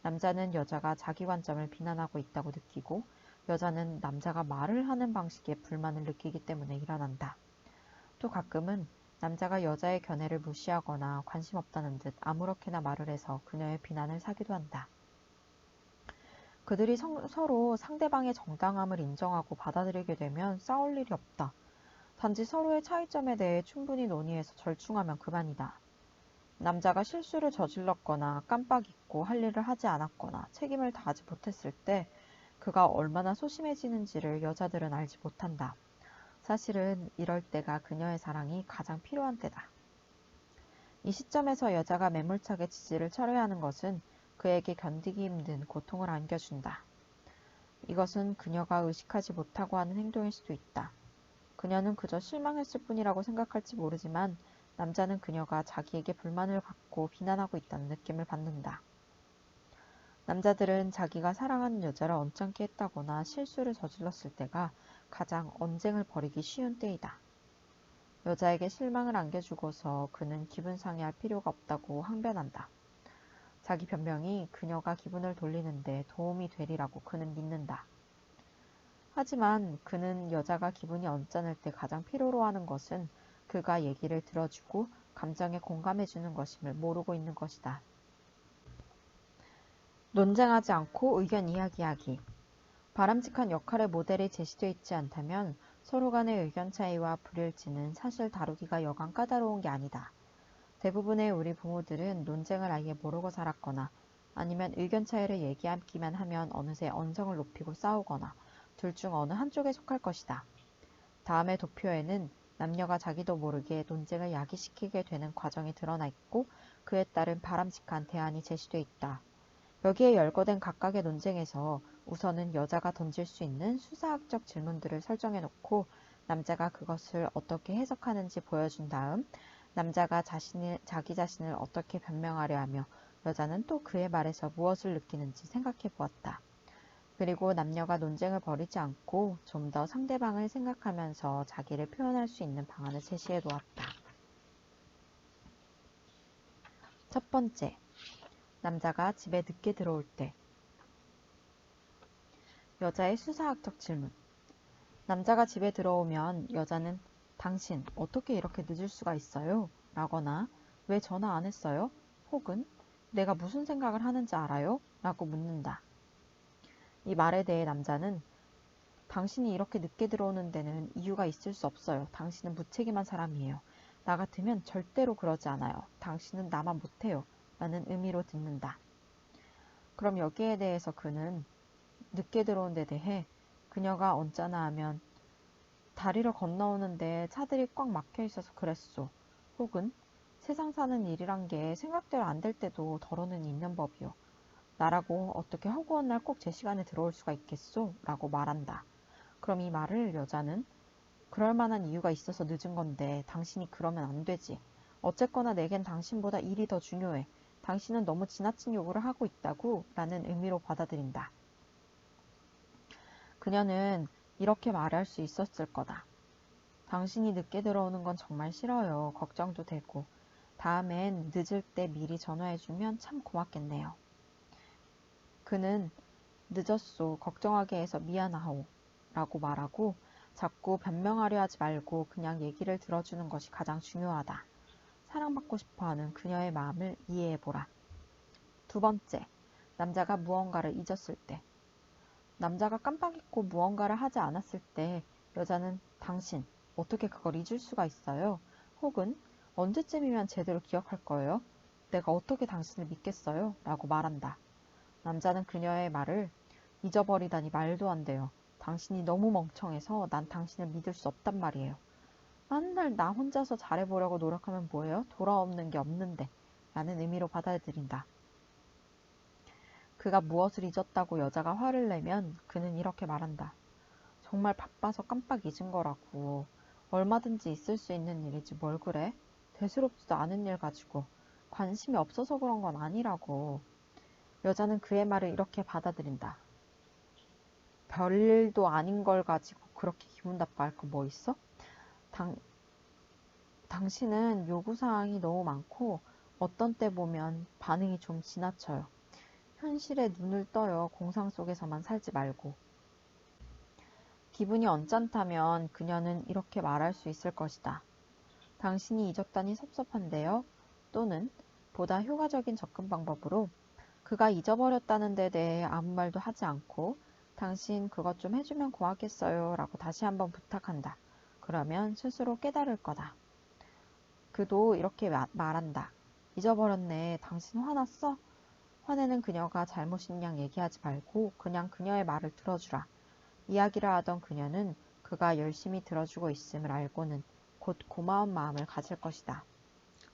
남자는 여자가 자기 관점을 비난하고 있다고 느끼고 여자는 남자가 말을 하는 방식에 불만을 느끼기 때문에 일어난다. 또 가끔은 남자가 여자의 견해를 무시하거나 관심 없다는 듯 아무렇게나 말을 해서 그녀의 비난을 사기도 한다. 그들이 서로 상대방의 정당함을 인정하고 받아들이게 되면 싸울 일이 없다. 단지 서로의 차이점에 대해 충분히 논의해서 절충하면 그만이다. 남자가 실수를 저질렀거나 깜빡 잊고 할 일을 하지 않았거나 책임을 다하지 못했을 때 그가 얼마나 소심해지는지를 여자들은 알지 못한다. 사실은 이럴 때가 그녀의 사랑이 가장 필요한 때다. 이 시점에서 여자가 매몰차게 지지를 철회하는 하는 것은 그에게 견디기 힘든 고통을 안겨준다. 이것은 그녀가 의식하지 못하고 하는 행동일 수도 있다. 그녀는 그저 실망했을 뿐이라고 생각할지 모르지만 남자는 그녀가 자기에게 불만을 갖고 비난하고 있다는 느낌을 받는다. 남자들은 자기가 사랑하는 여자를 언짢게 했다거나 실수를 저질렀을 때가 가장 언쟁을 벌이기 쉬운 때이다. 여자에게 실망을 안겨주고서 그는 기분 상해할 필요가 없다고 항변한다. 자기 변명이 그녀가 기분을 돌리는데 도움이 되리라고 그는 믿는다. 하지만 그는 여자가 기분이 언짢을 때 가장 필요로 하는 것은 그가 얘기를 들어주고 감정에 공감해주는 것임을 모르고 있는 것이다. 논쟁하지 않고 의견 이야기하기. 바람직한 역할의 모델이 제시되어 있지 않다면 서로 간의 의견 차이와 불일치는 사실 다루기가 여간 까다로운 게 아니다. 대부분의 우리 부모들은 논쟁을 아예 모르고 살았거나 아니면 의견 차이를 얘기하기만 하면 어느새 언성을 높이고 싸우거나 둘 중 어느 한쪽에 속할 것이다. 다음의 도표에는 남녀가 자기도 모르게 논쟁을 야기시키게 되는 과정이 드러나 있고 그에 따른 바람직한 대안이 제시돼 있다. 여기에 열거된 각각의 논쟁에서 우선은 여자가 던질 수 있는 수사학적 질문들을 설정해 놓고 남자가 그것을 어떻게 해석하는지 보여준 다음 남자가 자기 자신을 어떻게 변명하려 하며 여자는 또 그의 말에서 무엇을 느끼는지 생각해 보았다. 그리고 남녀가 논쟁을 벌이지 않고 좀 더 상대방을 생각하면서 자기를 표현할 수 있는 방안을 제시해 놓았다. 첫 번째, 남자가 집에 늦게 들어올 때. 여자의 수사학적 질문. 남자가 집에 들어오면 여자는 당신 어떻게 이렇게 늦을 수가 있어요? 라거나 왜 전화 안 했어요? 혹은 내가 무슨 생각을 하는지 알아요? 라고 묻는다. 이 말에 대해 남자는 당신이 이렇게 늦게 들어오는 데는 이유가 있을 수 없어요. 당신은 무책임한 사람이에요. 나 같으면 절대로 그러지 않아요. 당신은 나만 못해요. 라는 의미로 듣는다. 그럼 여기에 대해서 그는 늦게 들어온 데 대해 그녀가 언짢아 하면 다리를 건너오는데 차들이 꽉 막혀 있어서 그랬소. 혹은 세상 사는 일이란 게 생각대로 안 될 때도 더러는 있는 법이요. 나라고 어떻게 허구한 날 꼭 제 시간에 들어올 수가 있겠소? 라고 말한다. 그럼 이 말을 여자는 그럴 만한 이유가 있어서 늦은 건데 당신이 그러면 안 되지. 어쨌거나 내겐 당신보다 일이 더 중요해. 당신은 너무 지나친 요구를 하고 있다고 라는 의미로 받아들인다. 그녀는 이렇게 말할 수 있었을 거다. 당신이 늦게 들어오는 건 정말 싫어요. 걱정도 되고. 다음엔 늦을 때 미리 전화해주면 참 고맙겠네요. 그는 늦었소. 걱정하게 해서 미안하오. 라고 말하고 자꾸 변명하려 하지 말고 그냥 얘기를 들어주는 것이 가장 중요하다. 사랑받고 싶어하는 그녀의 마음을 이해해보라. 두 번째, 남자가 무언가를 잊었을 때. 남자가 깜빡 잊고 무언가를 하지 않았을 때 여자는 당신, 어떻게 그걸 잊을 수가 있어요? 혹은 언제쯤이면 제대로 기억할 거예요? 내가 어떻게 당신을 믿겠어요? 라고 말한다. 남자는 그녀의 말을 잊어버리다니 말도 안 돼요. 당신이 너무 멍청해서 난 당신을 믿을 수 없단 말이에요. 맨날 나 혼자서 잘해보려고 노력하면 뭐예요? 돌아오는 게 없는데 라는 의미로 받아들인다. 그가 무엇을 잊었다고 여자가 화를 내면 그는 이렇게 말한다. 정말 바빠서 깜빡 잊은 거라고. 얼마든지 있을 수 있는 일이지 뭘 그래? 대수롭지도 않은 일 가지고. 관심이 없어서 그런 건 아니라고. 여자는 그의 말을 이렇게 받아들인다. 별일도 아닌 걸 가지고 그렇게 기분 나빠할 거 뭐 있어? 당, 당신은 요구사항이 너무 많고 어떤 때 보면 반응이 좀 지나쳐요. 현실에 눈을 떠요. 공상 속에서만 살지 말고. 기분이 언짢다면 그녀는 이렇게 말할 수 있을 것이다. 당신이 잊었다니 섭섭한데요. 또는 보다 효과적인 접근 방법으로 그가 잊어버렸다는 데 대해 아무 말도 하지 않고 당신 그것 좀 해주면 고맙겠어요 라고 다시 한번 부탁한다. 그러면 스스로 깨달을 거다. 그도 이렇게 말한다. 잊어버렸네. 당신 화났어? 화내는 그녀가 잘못인 양 얘기하지 말고 그냥 그녀의 말을 들어주라. 이야기를 하던 그녀는 그가 열심히 들어주고 있음을 알고는 곧 고마운 마음을 가질 것이다.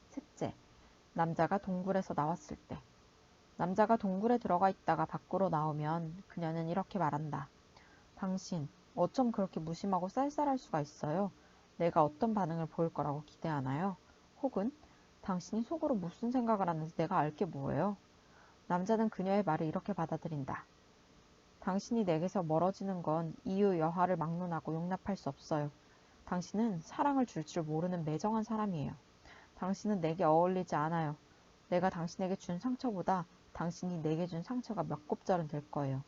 셋째, 남자가 동굴에서 나왔을 때. 남자가 동굴에 들어가 있다가 밖으로 나오면 그녀는 이렇게 말한다. 당신, 어쩜 그렇게 무심하고 쌀쌀할 수가 있어요? 내가 어떤 반응을 보일 거라고 기대하나요? 혹은 당신이 속으로 무슨 생각을 하는지 내가 알 게 뭐예요? 남자는 그녀의 말을 이렇게 받아들인다. 당신이 내게서 멀어지는 건 이유 여하를 막론하고 용납할 수 없어요. 당신은 사랑을 줄 줄 모르는 매정한 사람이에요. 당신은 내게 어울리지 않아요. 내가 당신에게 준 상처보다 당신이 내게 준 상처가 몇 곱절은 될 거예요.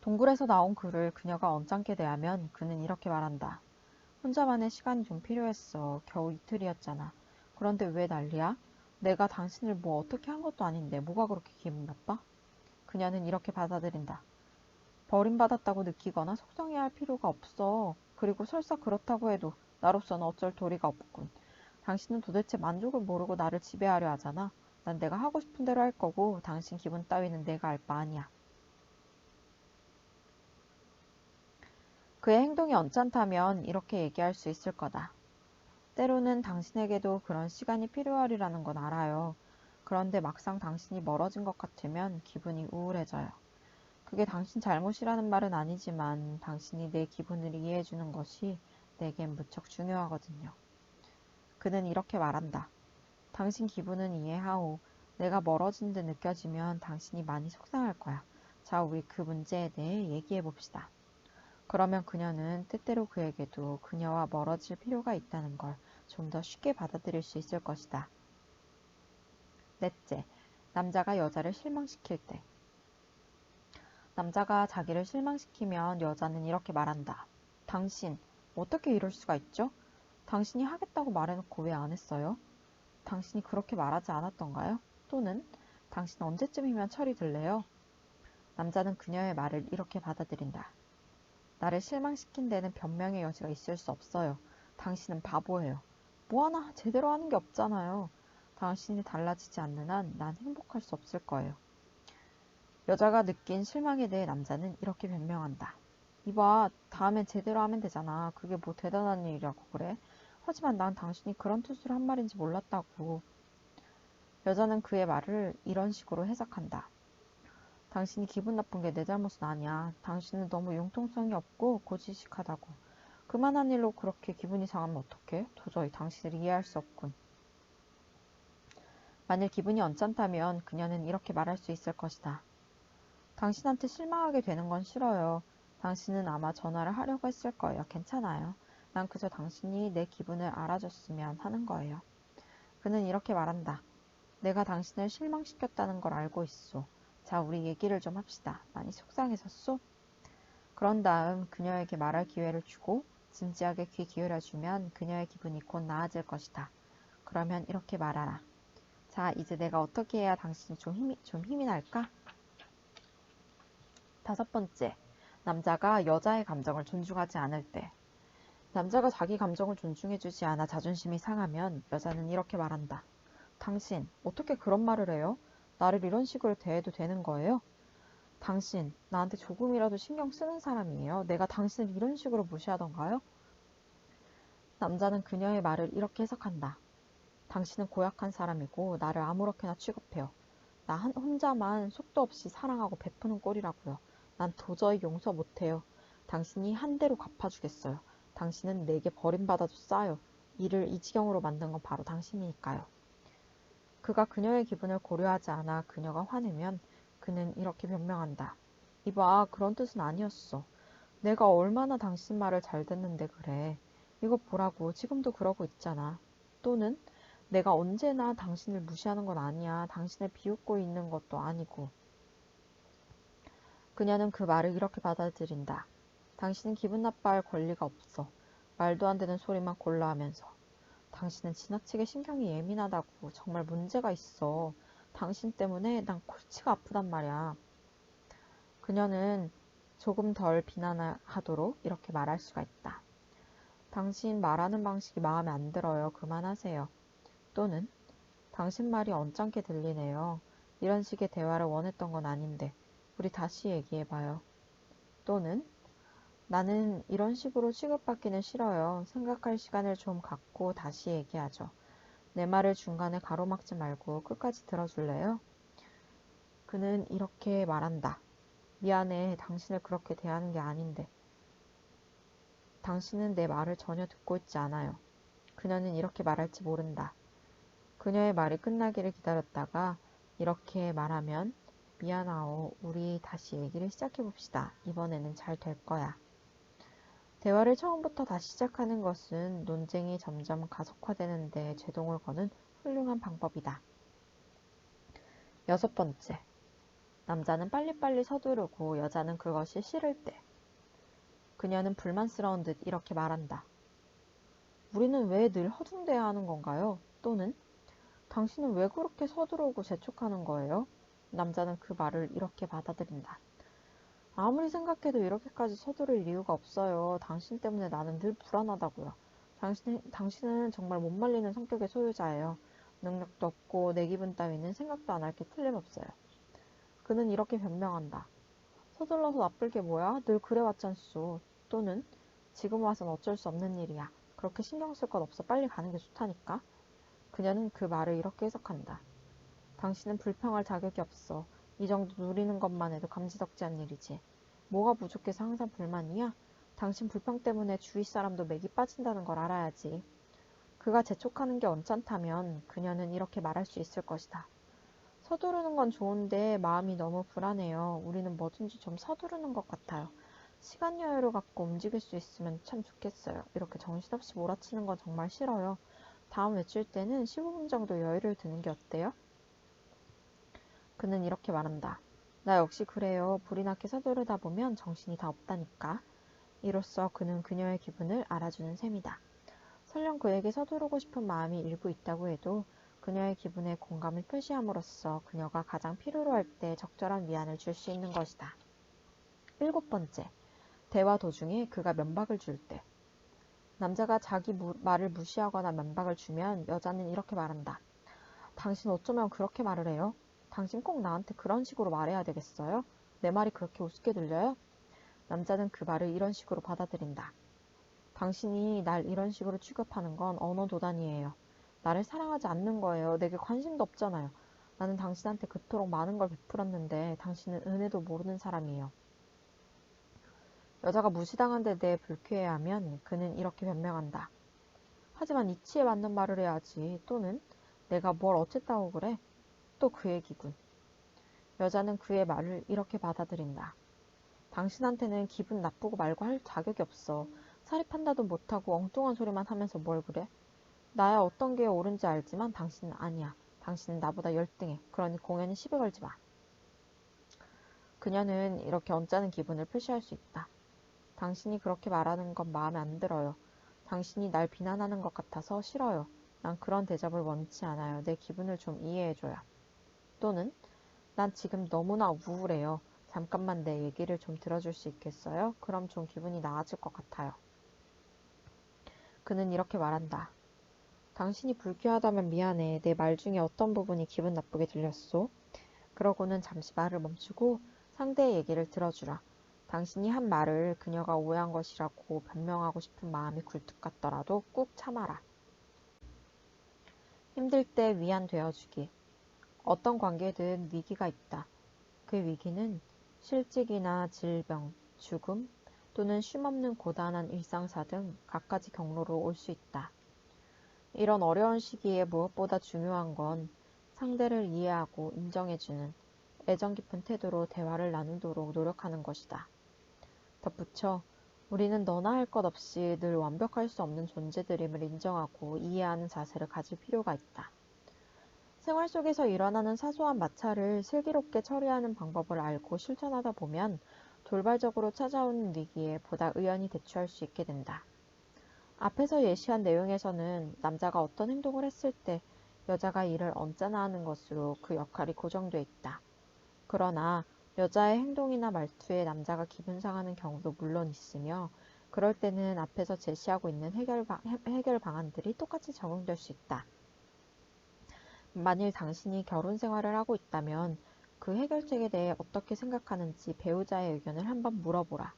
동굴에서 나온 그를 그녀가 언짢게 대하면 그는 이렇게 말한다. 혼자만의 시간이 좀 필요했어. 겨우 이틀이었잖아. 그런데 왜 난리야? 내가 당신을 뭐 어떻게 한 것도 아닌데 뭐가 그렇게 기분 나빠? 그녀는 이렇게 받아들인다. 버림받았다고 느끼거나 속상해할 필요가 없어. 그리고 설사 그렇다고 해도 나로서는 어쩔 도리가 없군. 당신은 도대체 만족을 모르고 나를 지배하려 하잖아. 난 내가 하고 싶은 대로 할 거고 당신 기분 따위는 내가 알 바 아니야. 그의 행동이 언짢다면 이렇게 얘기할 수 있을 거다. 때로는 당신에게도 그런 시간이 필요하리라는 건 알아요. 그런데 막상 당신이 멀어진 것 같으면 기분이 우울해져요. 그게 당신 잘못이라는 말은 아니지만 당신이 내 기분을 이해해주는 것이 내겐 무척 중요하거든요. 그는 이렇게 말한다. 당신 기분은 이해하오. 내가 멀어진 듯 느껴지면 당신이 많이 속상할 거야. 자, 우리 그 문제에 대해 얘기해 봅시다. 그러면 그녀는 때때로 그에게도 그녀와 멀어질 필요가 있다는 걸 좀 더 쉽게 받아들일 수 있을 것이다. 넷째, 남자가 여자를 실망시킬 때. 남자가 자기를 실망시키면 여자는 이렇게 말한다. 당신, 어떻게 이럴 수가 있죠? 당신이 하겠다고 말해놓고 왜 안 했어요? 당신이 그렇게 말하지 않았던가요? 또는 당신 언제쯤이면 철이 들래요? 남자는 그녀의 말을 이렇게 받아들인다. 나를 실망시킨 데는 변명의 여지가 있을 수 없어요. 당신은 바보예요. 뭐 하나 제대로 하는 게 없잖아요. 당신이 달라지지 않는 한 난 행복할 수 없을 거예요. 여자가 느낀 실망에 대해 남자는 이렇게 변명한다. 이봐, 다음엔 제대로 하면 되잖아. 그게 뭐 대단한 일이라고 그래? 하지만 난 당신이 그런 뜻으로 한 말인지 몰랐다고. 여자는 그의 말을 이런 식으로 해석한다. 당신이 기분 나쁜 게 내 잘못은 아니야. 당신은 너무 융통성이 없고 고지식하다고. 그만한 일로 그렇게 기분이 상하면 어떡해? 도저히 당신을 이해할 수 없군. 만일 기분이 언짢다면 그녀는 이렇게 말할 수 있을 것이다. 당신한테 실망하게 되는 건 싫어요. 당신은 아마 전화를 하려고 했을 거예요. 괜찮아요. 난 그저 당신이 내 기분을 알아줬으면 하는 거예요. 그는 이렇게 말한다. 내가 당신을 실망시켰다는 걸 알고 있소. 자, 우리 얘기를 좀 합시다. 많이 속상해졌소? 그런 다음 그녀에게 말할 기회를 주고 진지하게 귀 기울여주면 그녀의 기분이 곧 나아질 것이다. 그러면 이렇게 말하라. 자, 이제 내가 어떻게 해야 당신이 좀 힘이 날까? 다섯 번째, 남자가 여자의 감정을 존중하지 않을 때. 남자가 자기 감정을 존중해주지 않아 자존심이 상하면 여자는 이렇게 말한다. 당신, 어떻게 그런 말을 해요? 나를 이런 식으로 대해도 되는 거예요? 당신, 나한테 조금이라도 신경 쓰는 사람이에요. 내가 당신을 이런 식으로 무시하던가요? 남자는 그녀의 말을 이렇게 해석한다. 당신은 고약한 사람이고 나를 아무렇게나 취급해요. 나 혼자만 속도 없이 사랑하고 베푸는 꼴이라고요. 난 도저히 용서 못해요. 당신이 한 대로 갚아주겠어요. 당신은 내게 버림받아도 싸요. 이를 이 지경으로 만든 건 바로 당신이니까요. 그가 그녀의 기분을 고려하지 않아 그녀가 화내면 그는 이렇게 변명한다. 이봐, 그런 뜻은 아니었어. 내가 얼마나 당신 말을 잘 듣는데 그래. 이거 보라고, 지금도 그러고 있잖아. 또는 내가 언제나 당신을 무시하는 건 아니야. 당신을 비웃고 있는 것도 아니고. 그녀는 그 말을 이렇게 받아들인다. 당신은 기분 나빠할 권리가 없어. 말도 안 되는 소리만 골라 하면서. 당신은 지나치게 신경이 예민하다고. 정말 문제가 있어. 당신 때문에 난 골치가 아프단 말이야. 그녀는 조금 덜 비난하도록 이렇게 말할 수가 있다. 당신 말하는 방식이 마음에 안 들어요. 그만하세요. 또는 당신 말이 언짢게 들리네요. 이런 식의 대화를 원했던 건 아닌데 우리 다시 얘기해봐요. 또는 나는 이런 식으로 취급받기는 싫어요. 생각할 시간을 좀 갖고 다시 얘기하죠. 내 말을 중간에 가로막지 말고 끝까지 들어줄래요? 그는 이렇게 말한다. 미안해. 당신을 그렇게 대하는 게 아닌데. 당신은 내 말을 전혀 듣고 있지 않아요. 그녀는 이렇게 말할지 모른다. 그녀의 말이 끝나기를 기다렸다가 이렇게 말하면 미안하오. 우리 다시 얘기를 시작해봅시다. 이번에는 잘 될 거야. 대화를 처음부터 다시 시작하는 것은 논쟁이 점점 가속화되는 데 제동을 거는 훌륭한 방법이다. 6번째. 남자는 빨리빨리 서두르고 여자는 그것이 싫을 때. 그녀는 불만스러운 듯 이렇게 말한다. 우리는 왜 늘 허둥대야 하는 건가요? 또는 당신은 왜 그렇게 서두르고 재촉하는 거예요? 남자는 그 말을 이렇게 받아들인다. 아무리 생각해도 이렇게까지 서두를 이유가 없어요. 당신 때문에 나는 늘 불안하다고요. 당신은 정말 못 말리는 성격의 소유자예요. 능력도 없고 내 기분 따위는 생각도 안 할 게 틀림없어요. 그는 이렇게 변명한다. 서둘러서 나쁠 게 뭐야? 늘 그래왔잖소. 또는 지금 와선 어쩔 수 없는 일이야. 그렇게 신경 쓸 것 없어. 빨리 가는 게 좋다니까. 그녀는 그 말을 이렇게 해석한다. 당신은 불평할 자격이 없어. 이 정도 누리는 것만 해도 감지덕지한 일이지. 뭐가 부족해서 항상 불만이야? 당신 불평 때문에 주위 사람도 맥이 빠진다는 걸 알아야지. 그가 재촉하는 게 언짢다면 그녀는 이렇게 말할 수 있을 것이다. 서두르는 건 좋은데 마음이 너무 불안해요. 우리는 뭐든지 좀 서두르는 것 같아요. 시간 여유를 갖고 움직일 수 있으면 참 좋겠어요. 이렇게 정신없이 몰아치는 건 정말 싫어요. 다음 외출 때는 15분 정도 여유를 두는 게 어때요? 그는 이렇게 말한다. 나 역시 그래요. 불이 나게 서두르다 보면 정신이 다 없다니까. 이로써 그는 그녀의 기분을 알아주는 셈이다. 설령 그에게 서두르고 싶은 마음이 일부 있다고 해도 그녀의 기분에 공감을 표시함으로써 그녀가 가장 필요로 할 때 적절한 위안을 줄 수 있는 것이다. 7번째. 대화 도중에 그가 면박을 줄 때. 남자가 자기 말을 무시하거나 면박을 주면 여자는 이렇게 말한다. 당신 어쩌면 그렇게 말을 해요? 당신 꼭 나한테 그런 식으로 말해야 되겠어요? 내 말이 그렇게 우습게 들려요? 남자는 그 말을 이런 식으로 받아들인다. 당신이 날 이런 식으로 취급하는 건 언어 도단이에요. 나를 사랑하지 않는 거예요. 내게 관심도 없잖아요. 나는 당신한테 그토록 많은 걸 베풀었는데 당신은 은혜도 모르는 사람이에요. 여자가 무시당한 데 대해 불쾌해하면 그는 이렇게 변명한다. 하지만 이치에 맞는 말을 해야지. 또는 내가 뭘 어쨌다고 그래? 또 그 얘기군. 여자는 그의 말을 이렇게 받아들인다. 당신한테는 기분 나쁘고 말고 할 자격이 없어. 사리 판단도 못하고 엉뚱한 소리만 하면서 뭘 그래? 나야 어떤 게 옳은지 알지만 당신은 아니야. 당신은 나보다 열등해. 그러니 공연히 시비 걸지 마. 그녀는 이렇게 언짢은 기분을 표시할 수 있다. 당신이 그렇게 말하는 건 마음에 안 들어요. 당신이 날 비난하는 것 같아서 싫어요. 난 그런 대접을 원치 않아요. 내 기분을 좀 이해해줘요. 또는 난 지금 너무나 우울해요. 잠깐만 내 얘기를 좀 들어줄 수 있겠어요? 그럼 좀 기분이 나아질 것 같아요. 그는 이렇게 말한다. 당신이 불쾌하다면 미안해. 내 말 중에 어떤 부분이 기분 나쁘게 들렸소? 그러고는 잠시 말을 멈추고 상대의 얘기를 들어주라. 당신이 한 말을 그녀가 오해한 것이라고 변명하고 싶은 마음이 굴뚝 같더라도 꾹 참아라. 힘들 때 위안 되어주기. 어떤 관계든 위기가 있다. 그 위기는 실직이나 질병, 죽음 또는 쉼없는 고단한 일상사 등 갖가지 경로로 올 수 있다. 이런 어려운 시기에 무엇보다 중요한 건 상대를 이해하고 인정해주는 애정 깊은 태도로 대화를 나누도록 노력하는 것이다. 덧붙여 우리는 너나 할 것 없이 늘 완벽할 수 없는 존재들임을 인정하고 이해하는 자세를 가질 필요가 있다. 생활 속에서 일어나는 사소한 마찰을 슬기롭게 처리하는 방법을 알고 실천하다 보면 돌발적으로 찾아오는 위기에 보다 의연히 대처할 수 있게 된다. 앞에서 예시한 내용에서는 남자가 어떤 행동을 했을 때 여자가 이를 언짢아 하는 것으로 그 역할이 고정돼 있다. 그러나 여자의 행동이나 말투에 남자가 기분 상하는 경우도 물론 있으며 그럴 때는 앞에서 제시하고 있는 해결 방안들이 똑같이 적용될 수 있다. 만일 당신이 결혼 생활을 하고 있다면 그 해결책에 대해 어떻게 생각하는지 배우자의 의견을 한번 물어보라.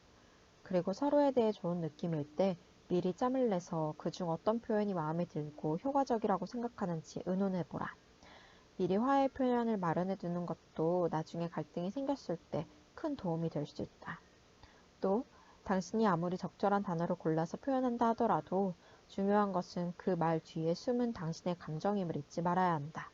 그리고 서로에 대해 좋은 느낌일 때 미리 짬을 내서 그중 어떤 표현이 마음에 들고 효과적이라고 생각하는지 의논해보라. 미리 화해 표현을 마련해 두는 것도 나중에 갈등이 생겼을 때 큰 도움이 될 수 있다. 또 당신이 아무리 적절한 단어를 골라서 표현한다 하더라도 중요한 것은 그 말 뒤에 숨은 당신의 감정임을 잊지 말아야 한다.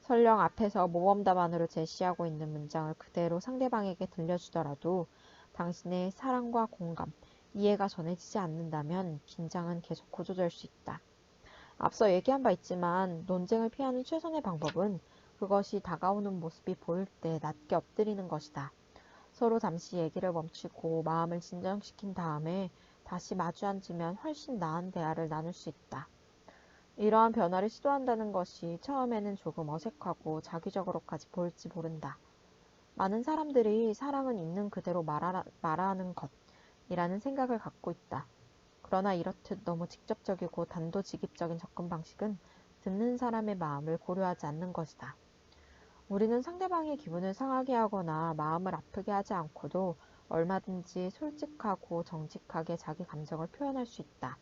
설령 앞에서 모범 답안으로 제시하고 있는 문장을 그대로 상대방에게 들려주더라도 당신의 사랑과 공감, 이해가 전해지지 않는다면 긴장은 계속 고조될 수 있다. 앞서 얘기한 바 있지만 논쟁을 피하는 최선의 방법은 그것이 다가오는 모습이 보일 때 낮게 엎드리는 것이다. 서로 잠시 얘기를 멈추고 마음을 진정시킨 다음에 다시 마주 앉으면 훨씬 나은 대화를 나눌 수 있다. 이러한 변화를 시도한다는 것이 처음에는 조금 어색하고 자기적으로까지 보일지 모른다. 많은 사람들이 사랑은 있는 그대로 말하는 것이라는 생각을 갖고 있다. 그러나 이렇듯 너무 직접적이고 단도직입적인 접근 방식은 듣는 사람의 마음을 고려하지 않는 것이다. 우리는 상대방의 기분을 상하게 하거나 마음을 아프게 하지 않고도 얼마든지 솔직하고 정직하게 자기 감정을 표현할 수 있다.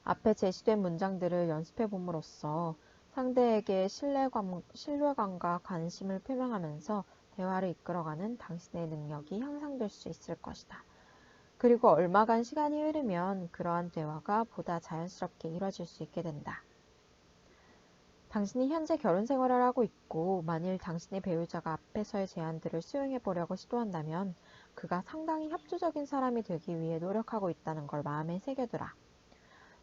앞에 제시된 문장들을 연습해 봄으로써 상대에게 신뢰감과 관심을 표명하면서 대화를 이끌어가는 당신의 능력이 향상될 수 있을 것이다. 그리고 얼마간 시간이 흐르면 그러한 대화가 보다 자연스럽게 이루어질 수 있게 된다. 당신이 현재 결혼 생활을 하고 있고 만일 당신의 배우자가 앞에서의 제안들을 수용해 보려고 시도한다면 그가 상당히 협조적인 사람이 되기 위해 노력하고 있다는 걸 마음에 새겨두라.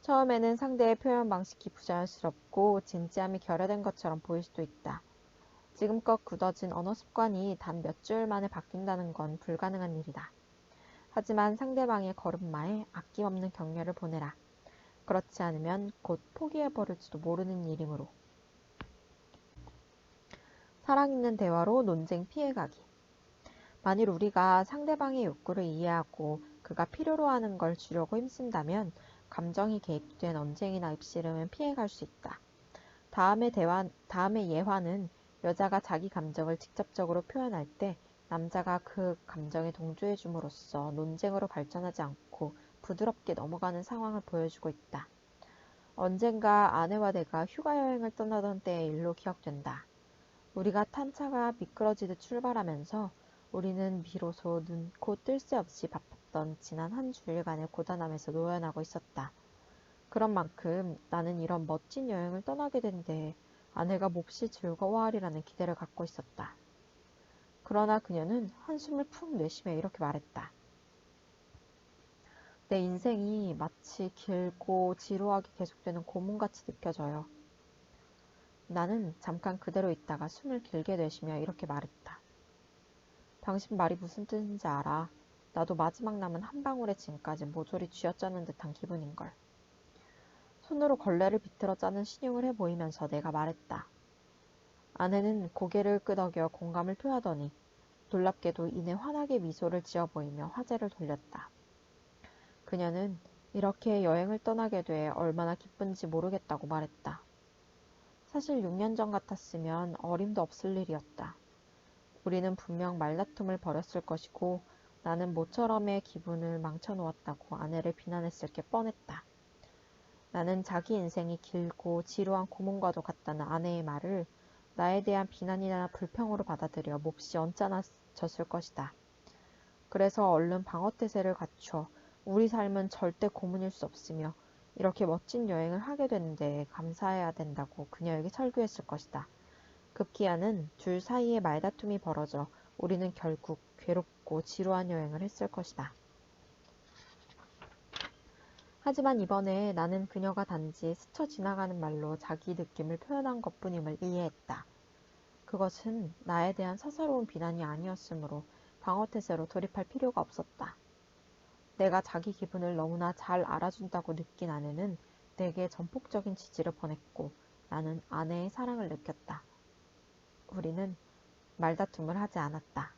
처음에는 상대의 표현 방식이 부자연스럽고 진지함이 결여된 것처럼 보일 수도 있다. 지금껏 굳어진 언어 습관이 단 몇 주일 만에 바뀐다는 건 불가능한 일이다. 하지만 상대방의 걸음마에 아낌없는 격려를 보내라. 그렇지 않으면 곧 포기해버릴지도 모르는 일이므로. 사랑 있는 대화로 논쟁 피해가기. 만일 우리가 상대방의 욕구를 이해하고 그가 필요로 하는 걸 주려고 힘쓴다면 감정이 개입된 언쟁이나 입씨름은 피해갈 수 있다. 다음의 예화는 여자가 자기 감정을 직접적으로 표현할 때 남자가 그 감정에 동조해 줌으로써 논쟁으로 발전하지 않고 부드럽게 넘어가는 상황을 보여주고 있다. 언젠가 아내와 내가 휴가 여행을 떠나던 때의 일로 기억된다. 우리가 탄 차가 미끄러지듯 출발하면서 우리는 비로소 눈, 코 뜰 새 없이 바빴던 지난 한 주일간의 고단함에서 노연하고 있었다. 그런 만큼 나는 이런 멋진 여행을 떠나게 된데 아내가 몹시 즐거워하리라는 기대를 갖고 있었다. 그러나 그녀는 한숨을 푹 내쉬며 이렇게 말했다. 내 인생이 마치 길고 지루하게 계속되는 고문같이 느껴져요. 나는 잠깐 그대로 있다가 숨을 길게 내쉬며 이렇게 말했다. 당신 말이 무슨 뜻인지 알아. 나도 마지막 남은 한 방울의 진까지 모조리 쥐어짜는 듯한 기분인걸. 손으로 걸레를 비틀어 짜는 신용을 해 보이면서 내가 말했다. 아내는 고개를 끄덕여 공감을 표하더니 놀랍게도 이내 환하게 미소를 지어 보이며 화제를 돌렸다. 그녀는 이렇게 여행을 떠나게 돼 얼마나 기쁜지 모르겠다고 말했다. 사실 6년 전 같았으면 어림도 없을 일이었다. 우리는 분명 말다툼을 벌였을 것이고 나는 모처럼의 기분을 망쳐놓았다고 아내를 비난했을 게 뻔했다. 나는 자기 인생이 길고 지루한 고문과도 같다는 아내의 말을 나에 대한 비난이나 불평으로 받아들여 몹시 언짢아졌을 것이다. 그래서 얼른 방어태세를 갖춰 우리 삶은 절대 고문일 수 없으며 이렇게 멋진 여행을 하게 되는데 감사해야 된다고 그녀에게 설교했을 것이다. 급기야 아는 둘 사이에 말다툼이 벌어져 우리는 결국 괴롭고 지루한 여행을 했을 것이다. 하지만 이번에 나는 그녀가 단지 스쳐 지나가는 말로 자기 느낌을 표현한 것뿐임을 이해했다. 그것은 나에 대한 사사로운 비난이 아니었으므로 방어태세로 돌입할 필요가 없었다. 내가 자기 기분을 너무나 잘 알아준다고 느낀 아내는 내게 전폭적인 지지를 보냈고 나는 아내의 사랑을 느꼈다. 우리는 말다툼을 하지 않았다.